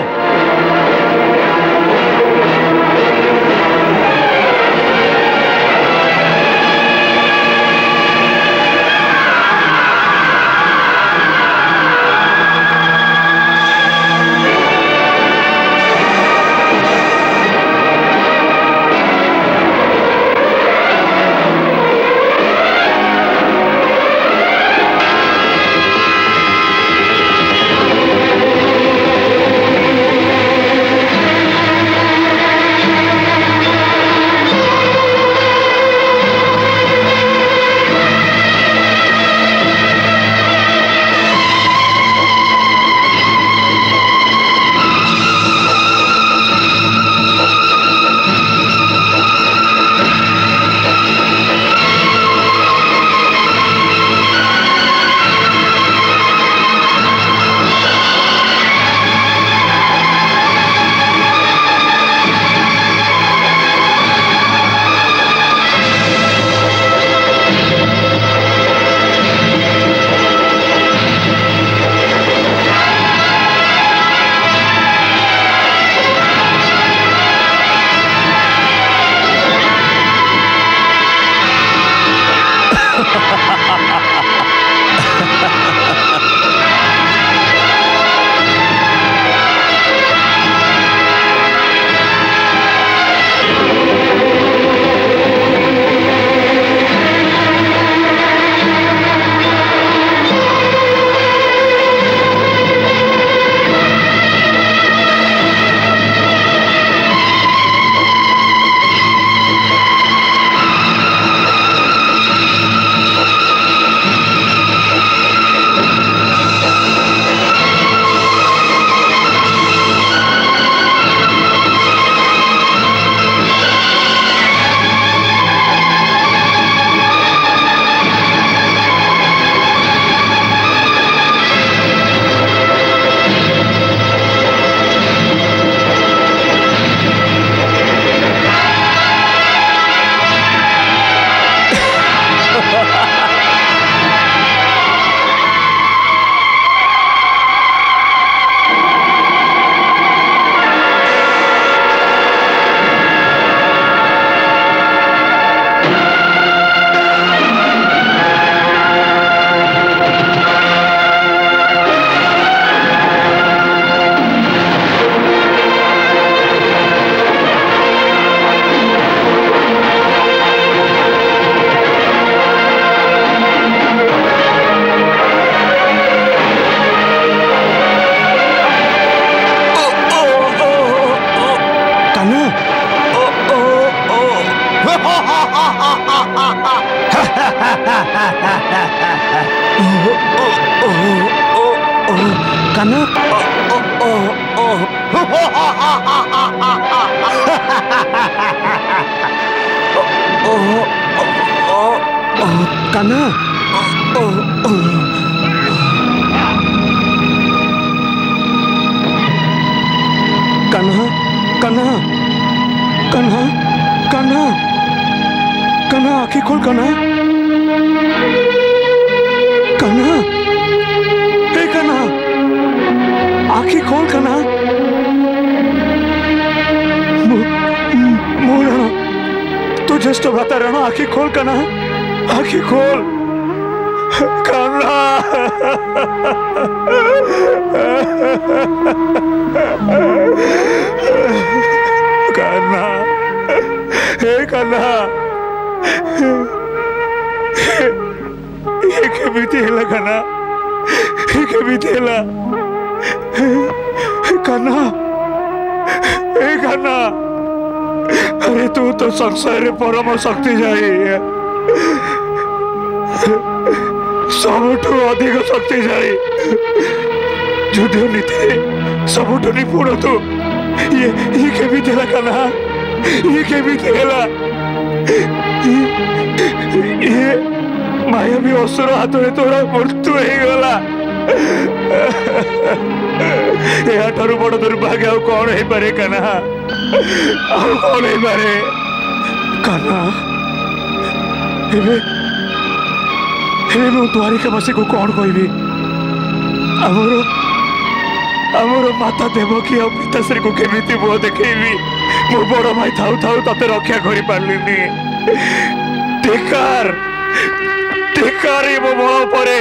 कान्हा कान्हा कान्हा कान्हा कान्हा कान्हा कान्हा आँखें खोल कान्हा कान्हा हे कान्हा आँखें खोल कान्हा मो रण तू ज्येष्ठ भ्राता रण आँखें खोल कान्हा आँखें खोल कान्हा कान्हा हे कान्हा ये केमिति हेला कान्हा ये केमिति हेला कान्हा हे कान्हा अरे तू तो संसार रे परम शक्ति जाई सबुठु अधिक शक्ति जाई युद्ध नीति सबुठु निपुण तू ये केमिति हेला कान्हा ये केमिति हेला ये मायावी असुर हाथ में तोरा मृत्यु हो गला याठारु बड़ दुर्भाग्य आउ कौन हो पारे कान्हा आउ कौन हो पारे कान्हा एबे मु द्वारिकावासी को कौन कहबी आमर माता देवकी और पिताश्री को केमिति मुह देखी मो बड़ भाई थाऊ थाऊ तते रक्षा करि पारलिनी धिक्कार धिक्कार मो बल उपरे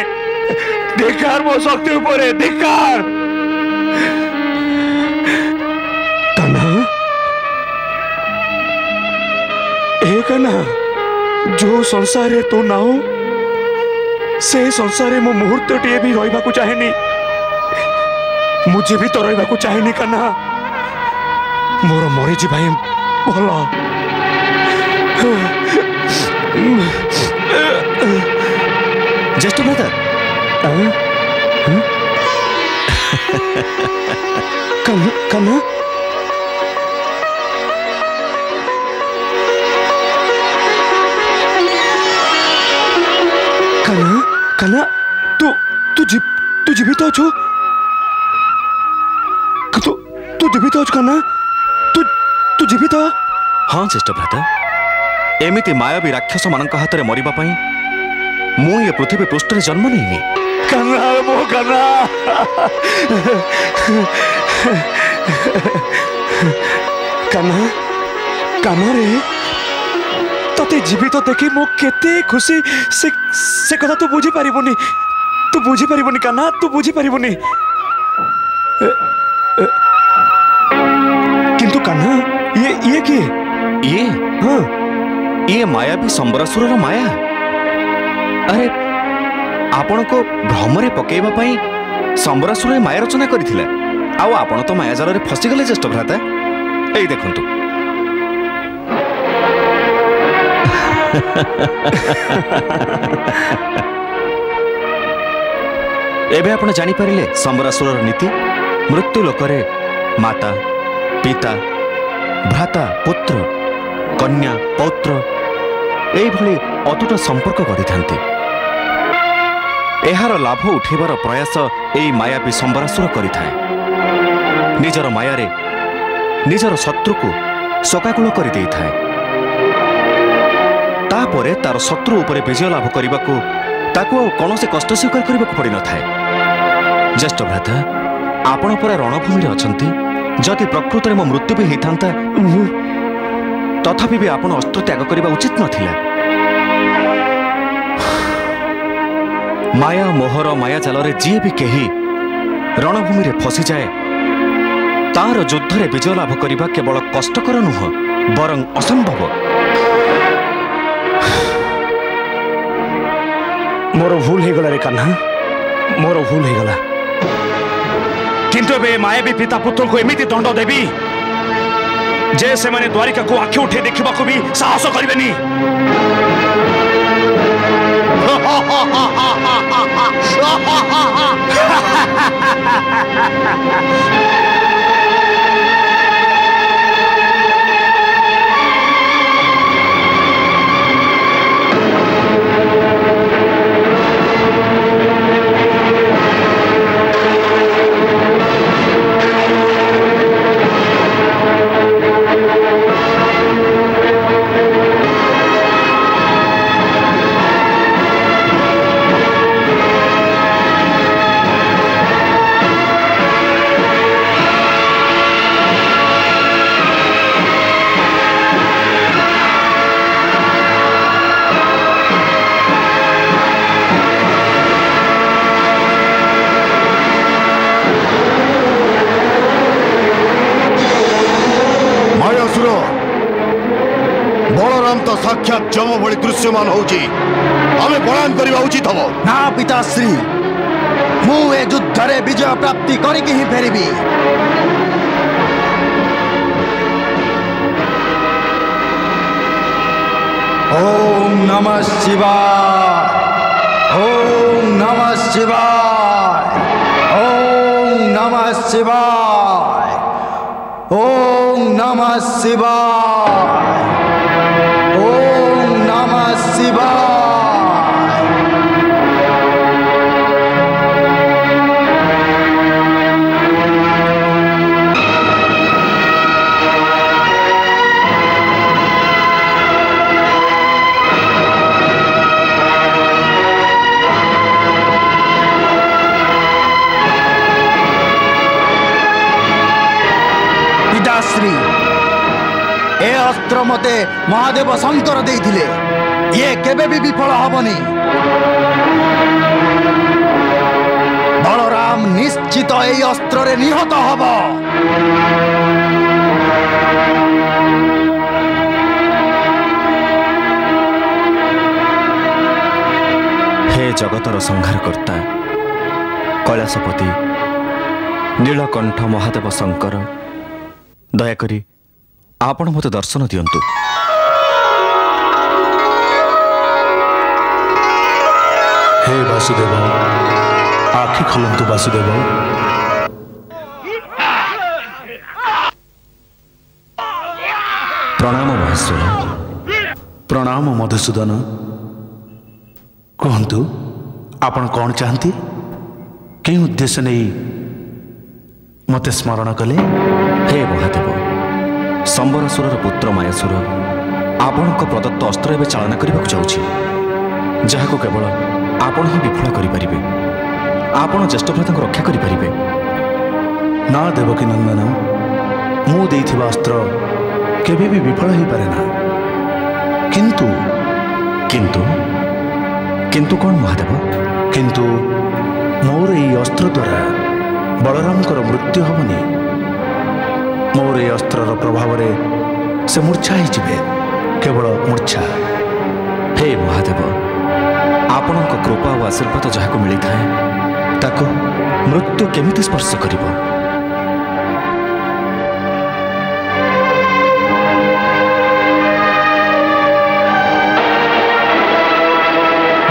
धिक्कार मो शक्ति उपरे धिक्कार कान्हा ए कान्हा जो संसार रे तू नाउ से संसार मो मुहूर्त टे भी रहिबा को चाहेनी मुझे भी तो रहिबा को चाहेनी कान्हा मोर मरी जी भाई भल ज्येष्ठ भ्राता कान्हा कान्हा कान्हा तू जीवित अछु तू जीवित अछु कान्हा तू जीवित हाँ ज्येष्ठ भ्राता एमिति मायावी राक्षस मान हाथ में मरिबा पई मु ये पृथ्वी पृष्ठ रे जन्म नहीं कान्हा मो कान्हा कान्हा कान्हा रे तते जीवित देखी मो केते खुशी से कथा तू बुझी पारिबोनी तू बुझी पारिबनी कान्हा तू बुझी पारिबनी किंतु कान्हा ये किए ये हाँ ये माया भी संबरासुर माया। अरे आपण को भ्रमरे पकेइबा पई संबरासुर माया रचना करथिला आउ आपण तो माया जाल रे फसी गले ज्येष्ठ भ्राता। एई देखंतु एबे आपण जानि परिले संबरासुर नीति। मृत्यु लोकरे माता पिता भ्राता पुत्र कन्या पौत्र एई भली अतुट संपर्क गढ़ी थांती। एहार लाभ उठेबार प्रयास एई मायावी संबरासुर करिथाए। निजर मायारे निजर शत्रु को सकाकुल कर देई थाए। तापरे तार शत्रु उपरे विजय लाभ करबाकू ताकू कौनसी कष्ट स्वीकार करबाकू पड़ी न थाए। ज्येष्ठ भ्राता आपण परा रणभूमि अछंती। जदि प्रकृत में मो मृत्यु भी होता तथापि भी आपण अस्त्र त्याग करने उचित नथिला। माया मोहर माया जाल जी भी कही रणभूमि रे फसी जाए तार युद्ध रे विजय लाभ करने केवल कष्टकर नुह बरं असंभव। मोर भूल हो गला रे कान्हा मोर भूल हो गला। किंतु ए मायावी पिता पुत्र को एमिति दंड देवी जे से माने द्वारिका को आखि उठे देखा को भी साहस करेनि। साक्षात जम भली दृश्यमान होची आमे बयान करबा उचित हबो ना पिताश्री मु ए युद्ध रे विजय प्राप्ति करिके ही फेरिबी। ओम नमः शिवाय ओम नमः शिवाय ओम नमः शिवाय ओम नमः शिवाय ओम नमः शिवाय। पिताश्री ए अस्त्र मते महादेव शंकर देइथिले ये केबे भी विफल हबनी। बलराम निश्चित ए अस्त्र रे निहत हब। हे जगतर संहार कर्ता कैलासपति नीलकंठ महादेव शंकर दयाकरी आपण मते दर्शन दियंतु। हे वासुदेव आखि खोलंतु वासुदेव। प्रणाम महेश्वर। प्रणाम मधुसूदन। कहतु आपण कौन चाहती कि उद्देश्य नहीं मते स्मरण कले। हे महादेव संबरासुर पुत्र मायासुर आपण प्रदत्त अस्त्र एवं चालना करने जाऊँ जहाँ केवल आपण ही विफल करें। आपण ज्येष्ठ भ्राता रक्षा करें ना देवकी नंदन मु देइथिबा अस्त्र केबे भी विफल हो पारे ना। किंतु किंतु किंतु कौन महादेव? किंतु मोर ये अस्त्र द्वारा बलरामकर मृत्यु हेनी मोर ये अस्त्रर प्रभाव से मूर्छा ही केवल मूर्छा। हे महादेव आपण कृपा और आशीर्वाद जहाँ मिली थाए ताको मृत्यु केमिति स्पर्श करिब।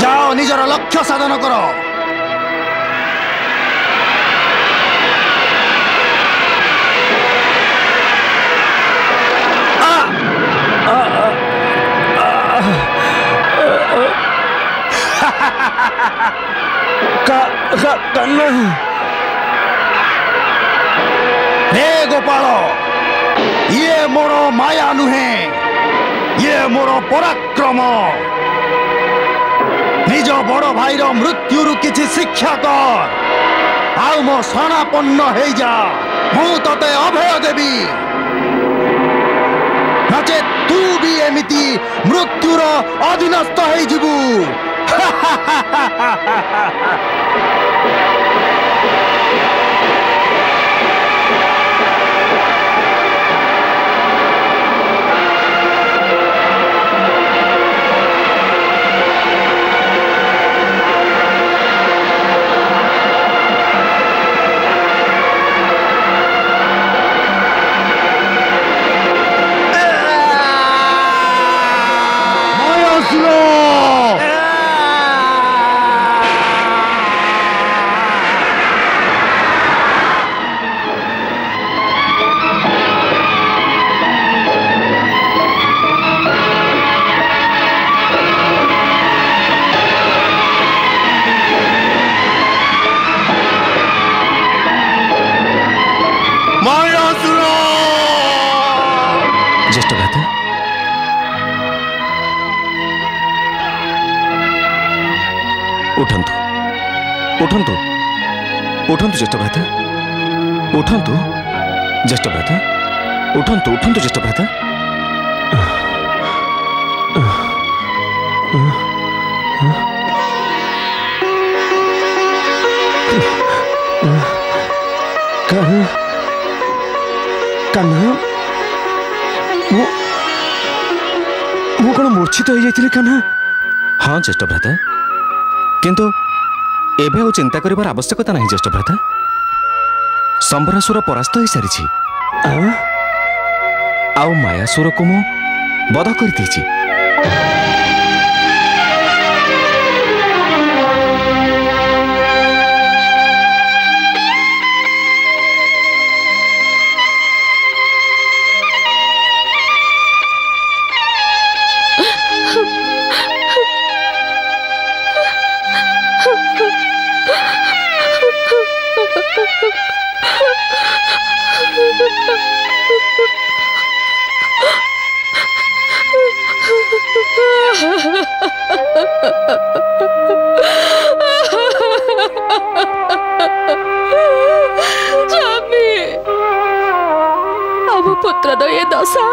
जाओ निजर लक्ष्य साधन करो। हे गोपाल ये मोर माया नुहे ये मोर पराक्रम। निज बड़ भाईर मृत्यु किछि शिक्षा कर आउ मो शरणापन्न हो जा मु तते अभय देवी नचे तू भी एमिति मृत्युर अधीनस्थ हो जिबु। ज्येष्ठ भ्राता उठंतु उठंतु उठंतु ज्येष्ठ भ्राता उठंतु ज्येष्ठ भ्राता उठंतु उठंतु ज्येष्ठ भ्राता। कान्हा मु कौन मूर्छित हो जाइए कान्हा? हाँ ज्येष्ठ भ्राता किंतु एबे और चिंता करिबार आवश्यकता नहीं ज्येष्ठ भ्राता। संबरासुर परास्त हो सारी आउ मायासुर को मु बध कर देछि। पुत्र ये दशा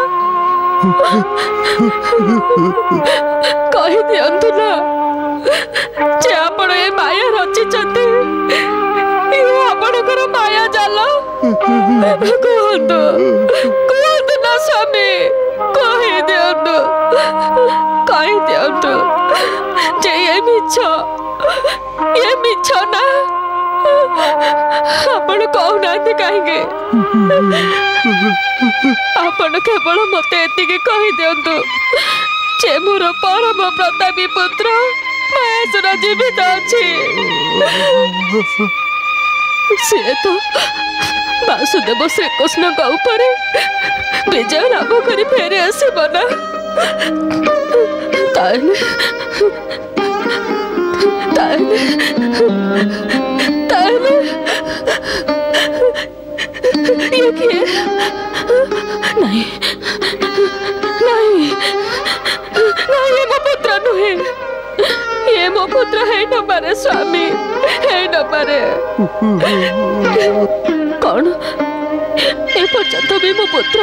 कही दिंतु ना जे आपण ए माया रचिचंती आपणकर माया जाल कहतु कहतु ना स्वामी कही दिंतु जे ये मिछ ना आपण कहना कहीं आपण केवल मत एति कही दिंतु जे मोर परम प्रतापी पुत्र महेश्वर जीवित अच्छी सी तो वासुदेव श्रीकृष्ण ऊपर विजय लाभ कर फेरी आसब ना ये किए नहीं नहीं नहीं ये मो पुत्र नुहे ये मो पुत्र है न पारे स्वामी है न पारे कौन ए पर्यंत भी मो पुत्र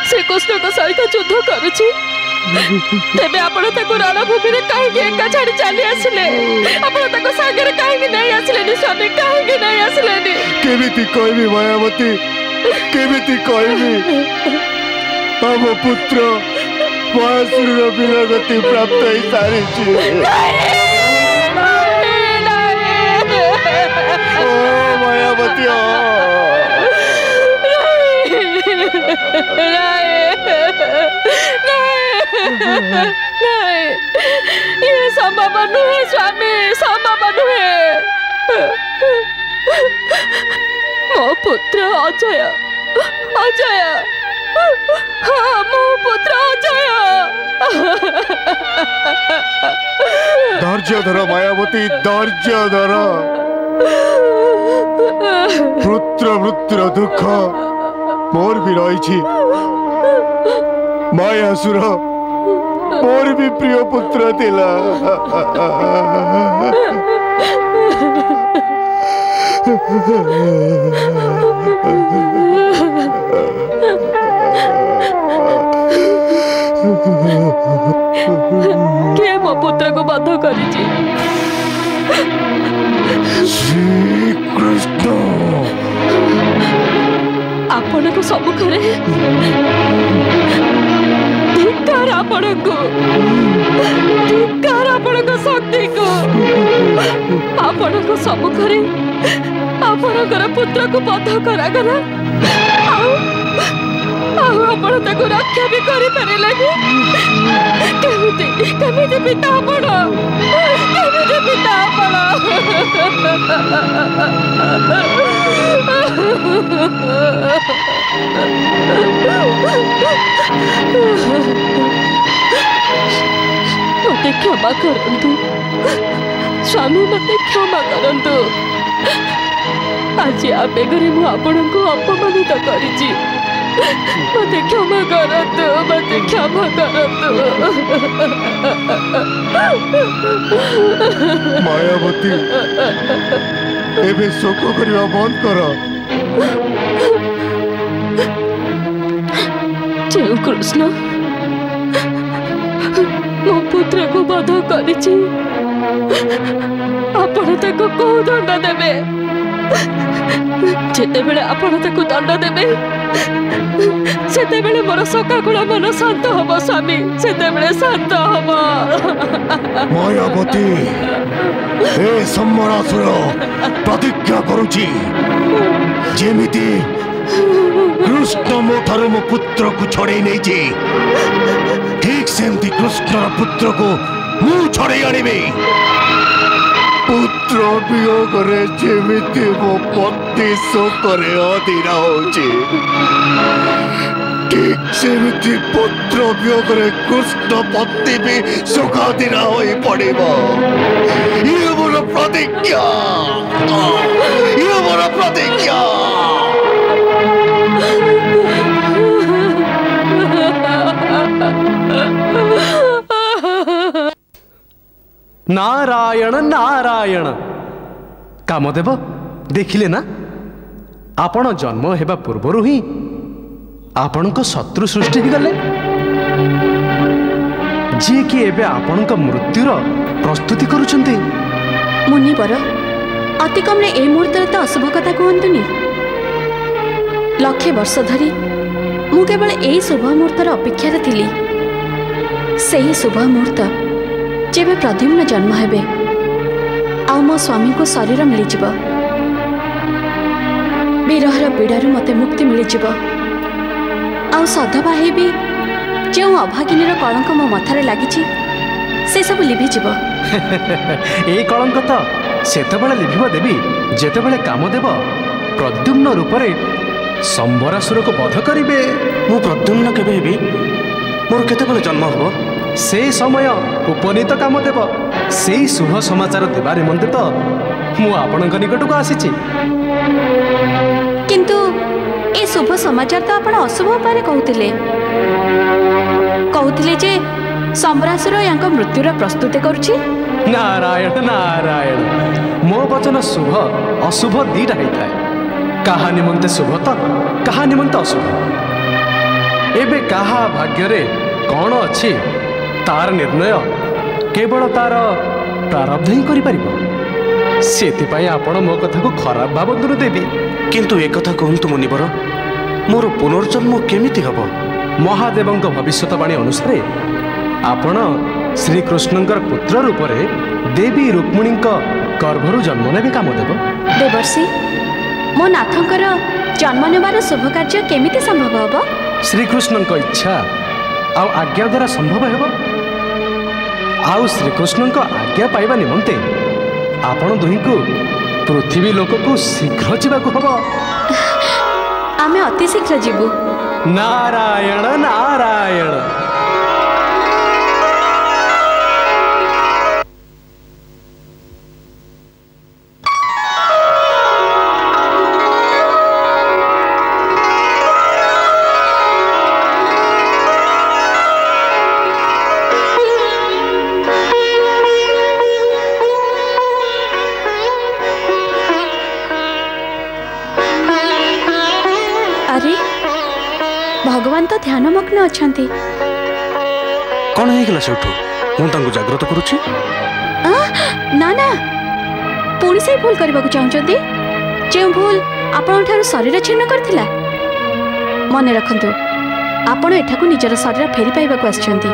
श्रीकृष्ण सहित युद्ध करुछि तेबे आपण ताको रणभूमि रे काहे एका छाड़ी चली आसिले आपण ताको सागरे काहे नहीं आसिले स्वामी काहे नहीं आसिले केमिति कहबी मायावती केमिति कहबी हम पुत्र महासुर वीरगति प्राप्त ही सारी ओ मायावती नहीं ये संभव नुहे स्वामी संभव नुहे मो पुत्र अजय अजय हाँ मो पुत्र अजय धैर्य धर मायावती धैर्य धर पुत्र पुत्र दुख मोर भी रही मायासुर मोर भी प्रिय पुत्र थिला के मो पुत्र को बद्ध करी श्री कृष्ण आपण को सम्मुखरे धिक्कार आपण को शक्ति को आपण को सम्मुखरे आपणकर पुत्र को बद्ध करागला आपण ताको रक्षा भी करि परिलेनी केमिति पिता आपण केमिति पिता आपण मते क्षमा करंतु स्वामी मते क्षमा करंतु आज आवेगरे मु आपण को अपमानित करिछि मते क्षमा करंतु मते क्षमा करंतु मायावती एबे शोक करिया बंद कर जेउ कृष्ण मो पुत्र को बध करिछि आपण ताको को दंड देबे जेते बेले आपण ताको दंड देबे सेते बेले मोर सकाकुल मन शांत हबो स्वामी सेते बेले शांत हबो मायावती ए सम्मरासुर प्रतिज्ञा करूची जेमिति कृष्ण मो ठारू मो पुत्र को छड़े नहीं जे ठीक सेमती कृष्ण पुत्र को मु छड़े आनिबे पुत्र वियोग रे जेमिति मो पति शोकरे अधीर होची ठीक सेमिति पुत्र वियोग रे कृष्ण पति भी शोकाधीन होई पड़िबो ये मोर प्रतिज्ञा ये मोर प्रतिज्ञा नारायण नारायण कामदेव देखिले ना आपण जन्म हेबा पूर्वरु ही आपण को शत्रु सृष्टि ही गले जी कि एबे आपण को मृत्युर प्रस्तुति करूछंती मुनिवर अति कम रे ए मुहूर्त तो अशुभ कथा कहतुनी लक्षे वर्ष धरी मु केवल ए शुभ मुहूर्तर अपेक्षा थिली सही शुभ मुहूर्त जेबे प्रद्युम्न जन्म हेबे आ मो स्वामी को शरीर मिल जिवो विरहर पीड़ारू मते मुक्ति मिल जिवो आ सधवा हेबी जो अभागिनीर कलंक मो मथारे लागिछि से सब लिभि जिवो ए कलंक तो सेतबेले लिभिबो देवी जेतेबेले कामदेव प्रद्युम्न रूपरे संबरासुर को वध करिवे मु प्रद्युम्न केबे हेबी मोर केतेबेले जन्म हबो से समय उपनीत कामदेव से शुभ समाचार देवा निमंते तो मु आपणक निकट को आसीछि किंतु ए शुभ समाचार तो आपण अशुभ उपाय कहउतिले जे सम्रासुर यांक मृत्युर प्रस्तुति करूछि नारायण नारायण मो वचन शुभ अशुभ दीटा होता कहा निमंते शुभ तो कहा निमंते अशुभ एबे कहा भाग्य रे କ'ଣ ଅଛି ତାର ନିର୍ଣ୍ଣୟ କେବଳ ତାର ପ୍ରାରବ୍ଧ ହିଁ କରିପାରିବ। ସେଥିପାଇଁ ଆପଣ ମୋ କଥାକୁ ଖରାପ ଭାବନ୍ତୁନି ଦେବୀ। କିନ୍ତୁ ଏକଥା କୁହନ୍ତୁ ମୁନିବର, ମୋର ପୁନର୍ଜନ୍ମ କେମିତି ହେବ? ମହାଦେବଙ୍କ ଭବିଷ୍ୟତବାଣୀ ଅନୁସାରେ ଆପଣ ଶ୍ରୀକୃଷ୍ଣଙ୍କର ପୁତ୍ର ରୂପରେ ଦେବୀ ରୁକ୍ମିଣୀଙ୍କ ଗର୍ଭରୁ ଜନ୍ମ ନେବେ କାମଦେବ। ଦେବର୍ଷି, ମୋ ନାଥଙ୍କର ଜନ୍ମ ନେବାର ଶୁଭ କାର୍ଯ୍ୟ କେମିତି ସମ୍ଭବ ହେବ? ଶ୍ରୀକୃଷ୍ଣଙ୍କ ଇଚ୍ଛା ଆଉ ଆଜ୍ଞା ଦ୍ୱାରା ସମ୍ଭବ ହେବ। ଆଉ ଶ୍ରୀକୃଷ୍ଣଙ୍କ ଆଜ୍ଞା ପାଇବା ନିମନ୍ତେ ଆପଣ ଦୁହିଁଙ୍କୁ ପୃଥିବୀ ଲୋକକୁ ଶୀଘ୍ର ଯିବାକୁ ହେବ। ଆମେ ଅତି ଶୀଘ୍ର ଯିବୁ। ନାରାୟଣ ନାରାୟଣ। भगवान तो ध्यानमग्न अछंती। कौन ହେଇଗଲା ସେଠୁ? ମୁଁ ତାଙ୍କୁ ଜାଗ୍ରତ କରୁଛି। ନା ନା, ପୁଣି ସେଇ ଭୁଲ କରିବାକୁ ଚାହୁଁଛନ୍ତି ଯେଉଁ ଭୁଲ ଆପଣଙ୍କଠାରୁ ଶରୀର ଛିନ୍ନ କରିଥିଲା। ମନେ ରଖନ୍ତୁ, ଆପଣ ଏଠାକୁ ନିଜର ଶରୀର ଫେରି ପାଇବାକୁ ଆସିଛନ୍ତି,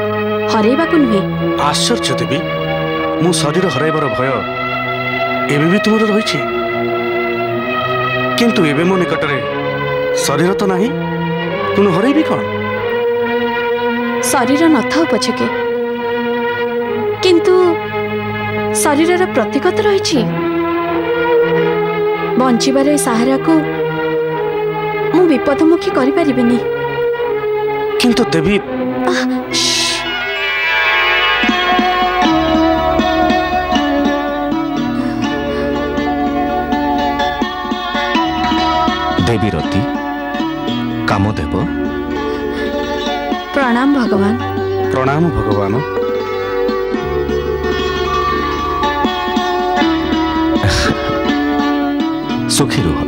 ହରେଇବାକୁ ନୁହେଁ। ଆଶ୍ଚର୍ଯ୍ୟ ଦେବୀ, ମୁଁ ଶରୀର ହରାଇବାର ଭୟ ଏବେ ବି ତୁମର ରହିଛି, କିନ୍ତୁ ଏବେ ମୋ ନିକଟରେ ଶରୀର ତ ନାହିଁ, ପୁଣି ହରେଇବି କ'ଣ? ଶରୀର ନଥାଉ ପଛକେ, କିନ୍ତୁ ଶରୀରର ପ୍ରତୀକ ତ ରହିଛି। ବଞ୍ଚିବାର ଏ ସାହାରାକୁ ମୁଁ ବିପଦମୁଖୀ କରିପାରିବିନି। କିନ୍ତୁ ଦେବୀ, देवी रति, कामदेव, प्रणाम भगवान। प्रणाम भगवान। सुखी रुह।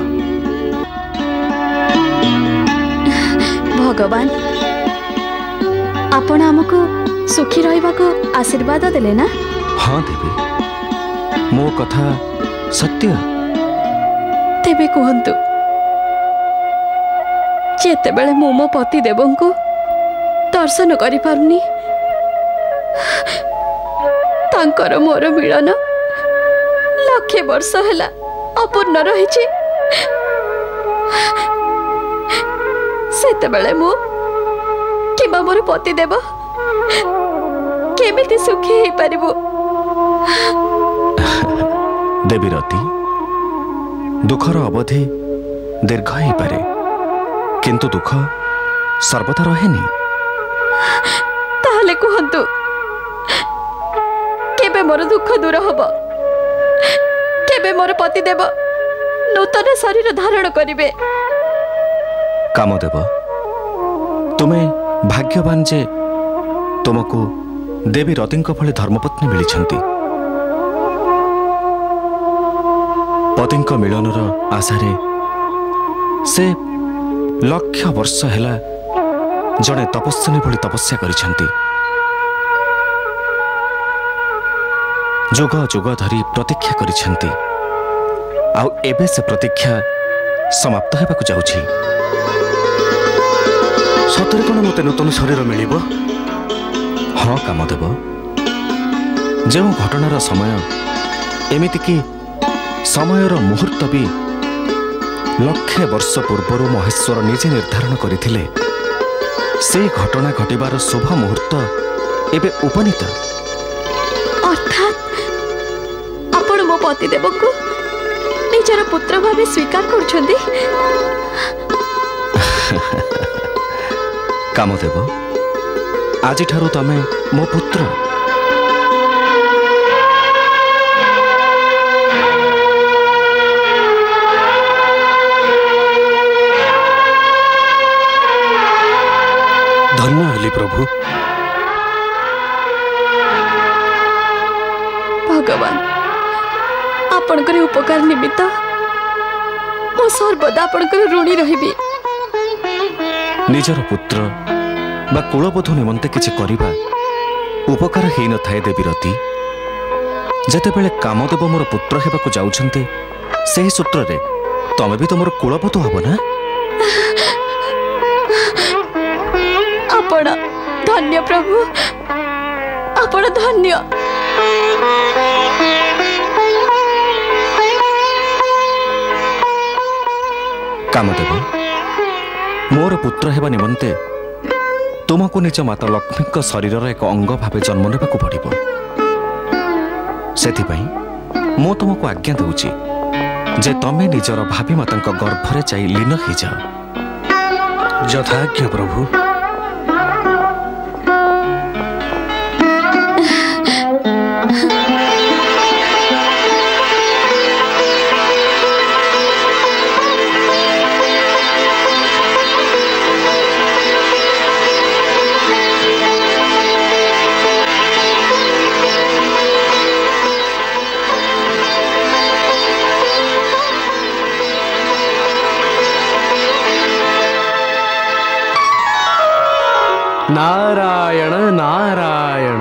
भगवान, आपण आमको सुखी रहिबाको आशीर्वाद देले ना? हाँ देवी, मो कथा सत्य। तेबे कहंतु, जेतेबेले मो मो पति देवंको दर्शन करि पारुनी, तांकर मोर मिलन लक्षे वर्ष हैला अपूर्ण रहिछि, सेतेबेले मो किबा मोर पति देव केमिति सुखी हे पारिबो? देवी रति, दुखर अवधि दीर्घ हे पारे, किंतु दुख सर्वदा रहेनी। ताहले कहंतु, केबे मोर दुख दूर हबो? केबे मोर पति देव नूतन शरीर धारण करिवे? कामदेव, तुम्हें भाग्यवान जे तुमको देवी रतिंक भली धर्मपत्नी मिलिछंती। पतिंक मिलनर आशारे से लक्ष वर्ष हैला जड़े तपस्विनी भली तपस्या करिछंती। जुग जुग धरी प्रतीक्षा करिछंती, आउ एबे से प्रतीक्षा समाप्त हेबाकु जाउछि। सतरे कोन मते नूतन शरीर मिलिबो? हाँ कामदेव, जो घटनार समय एमिति कि समयर मुहूर्त भी लक्षे वर्ष पूर्वर महेश्वर निजे निर्धारण करथिले, से घटना घटिबार शुभ मुहूर्त एबे उपनीत। अर्थात आपण मो पति देव को निजर पुत्र भावे स्वीकार करछंती? कामदेव, आज ठारू तमे मो पुत्र। धन्य हली प्रभु। भगवान, आपणकर उपकार निमित्त मो सर्वदा आपणकर ऋणी रहिबी। निजर पुत्र बा कुलबोधू निमंते किछि करिबा उपकार हेई न थाए देवी रति जेतेबेले कामदेव मोर पुत्र हेबाकु जाउछन्ते सेही सूत्ररे तमे भी तो मोर कुलबोधू हबो ना। आपण धन्य प्रभु, आपण धन्य। कामदेव मोर पुत्र हेबा निमंते तुमको निज माता लक्ष्मी शरीर एक अंग भाव जन्म नेबाकु पड़िबो। सेथिपाई मो तुमको आज्ञा दूची जे तमे निजर भाभी माता गर्भरे जाई लीन हो जाओ। यथाज्ञा प्रभु। नारायण नारायण।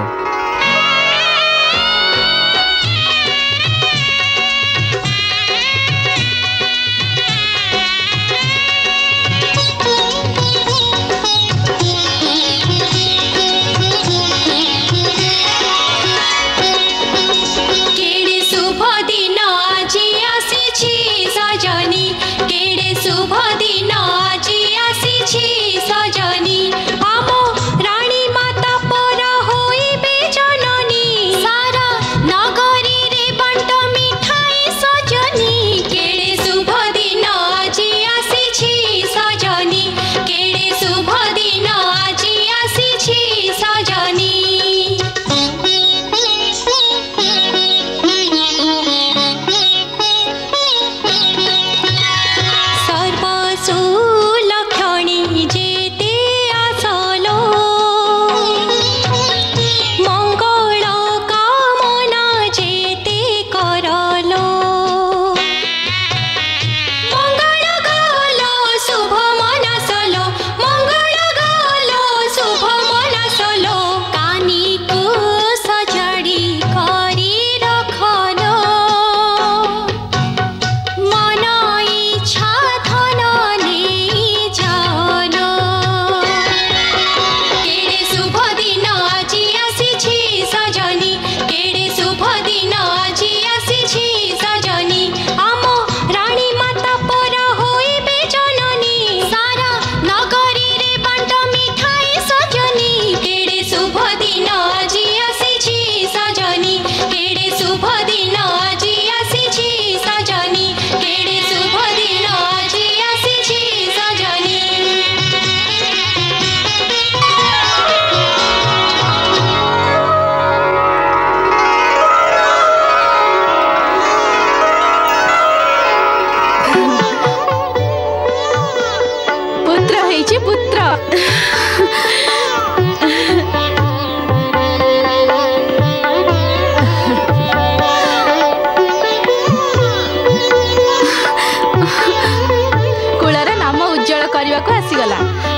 केड़े शुभ दिन आज आसी सजनी, केड़े शुभ दिन आज आसी सजनी।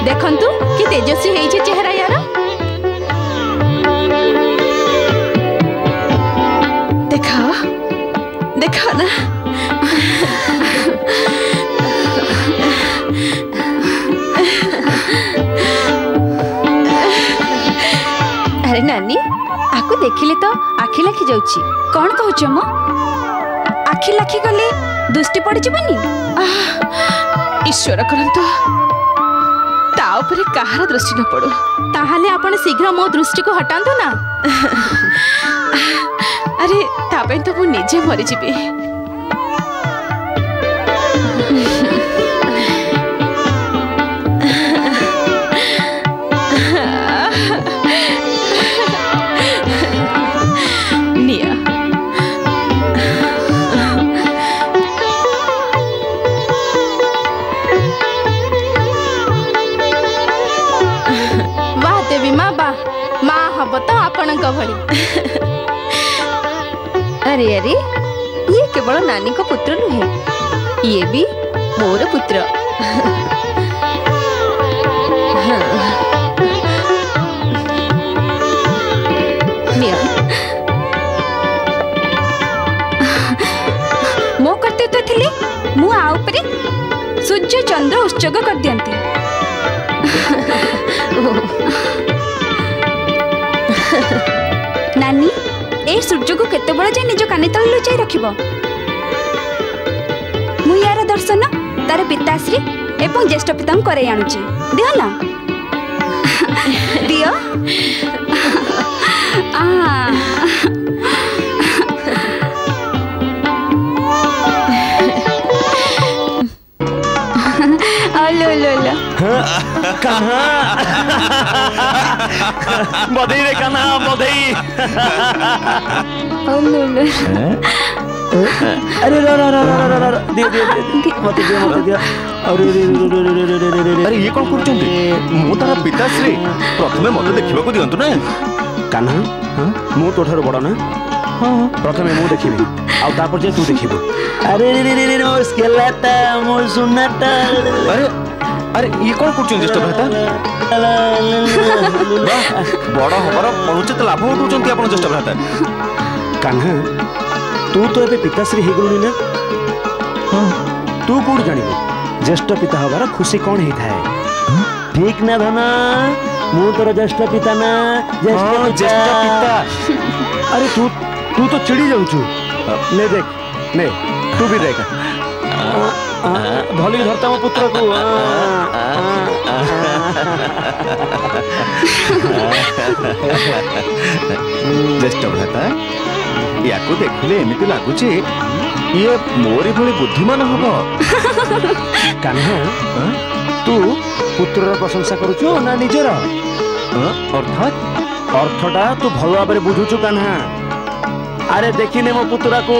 देखंतु कि तेजस्वी हेइछे चेहरा यार। देखा देखा ना। अरे नानी आकु देखिले तो आखि लाखी जाउची। कौन कहूछ मो? आखि लाखी गले दृष्टि पड़ जिबनी। ईश्वर करंतु ताऊपरे कहार दृष्टि न पड़ो। ताहाले आपण शीघ्र मो दृष्टि को हटांतु ना। अरे तापे तो मु निजे मरि जिबी। तो आपण भली। अरे अरे ये केवल नानी को पुत्र नुहे, ये भी मोर पुत्र। ସୁଯୋଗ କରିଦିଅନ୍ତି। ନାନୀ ଏ ସୂର୍ଯ୍ୟକୁ କେତେବେଳେ ଯାଏ ନିଜ କାନି ତଳେ ଲୁଚାଇ ରଖିବ? ମୁଁ ୟାର ଦର୍ଶନ ତାର ପିତାଶ୍ରୀ ଏବଂ ଜ୍ୟେଷ୍ଠ ପିତାଙ୍କୁ କରାଇ ଆଣୁଛି। ଦିଅ ନା ଦିଅ। बधाई रे कान्हा बधाई। अरे दियो मत दियो। अरे ये कौन करछंती? मु तारा पिताश्री प्रथमे मते देखिबाकू दियंतु ना। कान्हा मु तोठार बड़ ना। प्रथमे मु देखिबी आ तापर जे तू देखिबो। अरे मोर स्केलाटा मोर सुनाटा। अरे ये कौन करछन ज्येष्ठ भ्राता? बड़ हबर अनुचित लाभ उठाउछंती आपण ज्येष्ठ भ्राता। कान्हा तू तो एबे पिताश्री हे गलुनी ना। तू कोड जानिबो ज्येष्ठ पिता हबार खुशी कौन ही थाए? ठीक ना धना मु तोर ज्येष्ठ पिता ना। ज्येष्ठ पिता। अरे तू तो चिड़ी जाउछु। ले देख ले तू भी देख। भली धरता मो पुत्र को। ज्येष्ठ भ्राता याकू देखिले एमिति लागुची ये मोरी भली बुद्धिमान हबो। कान्हा तू पुत्रर प्रशंसा करूछु ना निजर? अर्थात अर्थटा तू भल भाबरे बुझुछु कान्हा। अरे देखिने मो पुत्रा को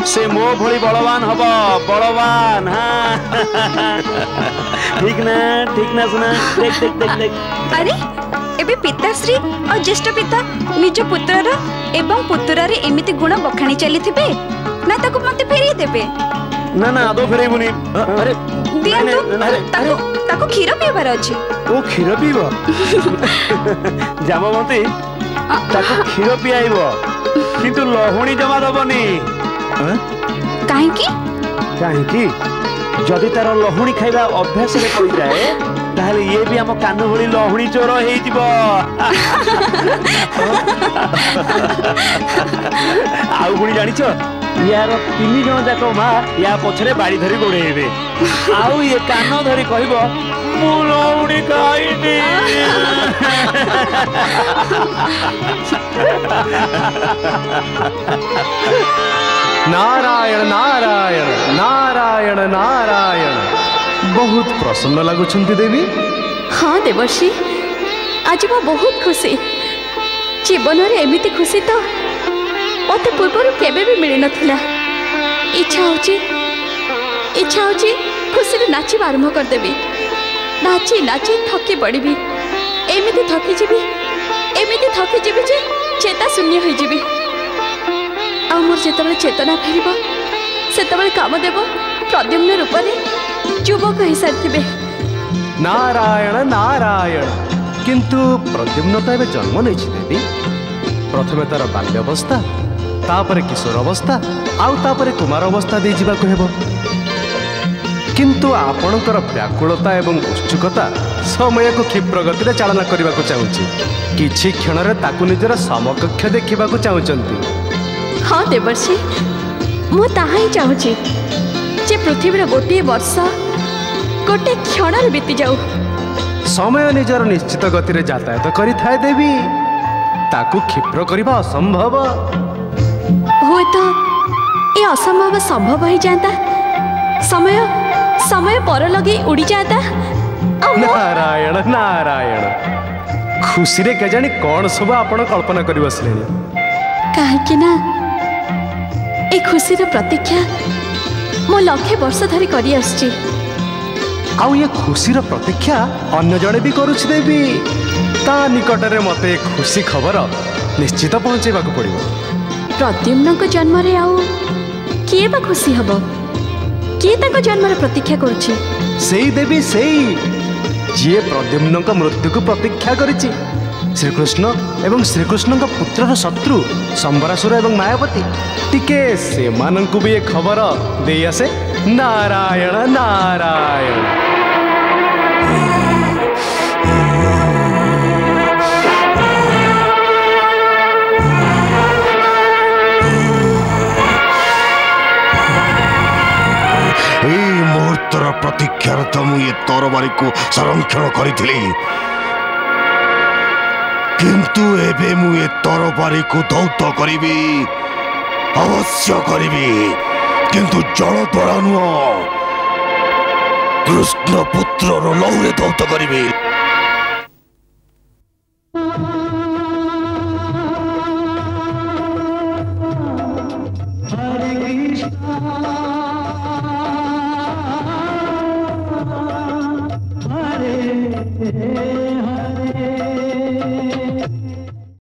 से मो भली बलवान हब बलवान। हाँ ठीक ना सुना देख देख देख देख। अरे एबे पिताश्री और ज्येष्ठ पिता निज पुत्रर एवं पुत्रारे एमिति गुण बखाणी चली थिबे ना ताको मते फेरी देबे? ना ना आदो फेरेबुनी। अरे दियंतु ताको क्षीर पीबार अछि। ओ क्षीर पीबो? जामवंती ताको क्षीर पियाइबो किंतु लहुणी जमा दबनी। काहेकी जदि तार लहुणी खाइबा अभ्यास रे पड़ी जाए ताहले ये भी हम कान भली लहुणी चोर हेई जिवो। आउ गुणी जानिछ यार 3 जण जाक मा या पछरे बाड़ी धरी गोड़ेबे आउ ये कान धरी कहबो मु लहुणी खाइनी। नारायण नारायण नारायण नारायण। बहुत प्रसन्न लगुछंती देवी। हाँ देवर्षि आज मैं बहुत खुशी। जीवन में एमिति खुशी तो मत पूर्व केबे भी मिल नथिला। इच्छा होची खुशी नाचिबा आरंभ करदेवी। नाची नाची थकी पड़ी एमिति थकी जीवी जे चेता शून्य हो जीवी। मोर जिते चेतना फेर से कामदेव प्रद्युम्न रूप में युवक हो सारी। नारायण नारायण। किंतु प्रद्युम्न तो एवं जन्म नहीं देवी। प्रथमे तार बाल्यावस्था तापर किशोर अवस्था आउे कुमार अवस्था दे जावाक हेबो। किंतु आपणकर व्याकुलता एवं उत्सुकता समय को क्षिप्र गति चालना करने को चाहूँगी। किछि क्षण ताकु निजर समकक्ष देखा चाहूँगी। हाँ देवर्षि मु ताहा ही चाहूँगी जे पृथ्वी गोटे वर्ष गोटे क्षण बीती जाऊ। समय निजर निश्चित गति रे यातायात करि थाए देवी। ताकु क्षिप्र करबा असंभव। हुए तो ये असंभव संभव हो जाता। समय समय पर लगे उड़ी जाता। नारायण नारायण। खुशी रे के जानी कौन सब आपण कल्पना करि बसले। काहे ना ए खुशीर प्रतीक्षा मो लक्षे वर्ष धरी करी आछी। आउ ये खुशीर प्रतीक्षा अन्य जड़े भी करुछ देवी। ता निकट रे मते खुशी खबर निश्चित पहुँचेबा को पड़िबो। प्रद्युम्न को जन्म रे आउ किए बा खुशी हबो? किए ताको जन्म रे प्रतीक्षा करुछि? सेई देवी सेई जे प्रद्युम्न को मृत्यु को प्रतीक्षा करिछि। श्रीकृष्ण एवं श्रीकृष्ण पुत्रर शत्रु संबरासुर एवं मायावती टिके से मानंकु भी ये खबर दे आसे। नारायण नारायण। प्रतीक्षारत मुझे तरबारी को संरक्षण करी किंतु एबे मुझे तरबारी को दौत करी अवश्य करी किंतु जल द्वारा नुह कृष्ण पुत्र लौरे दौत करी हरे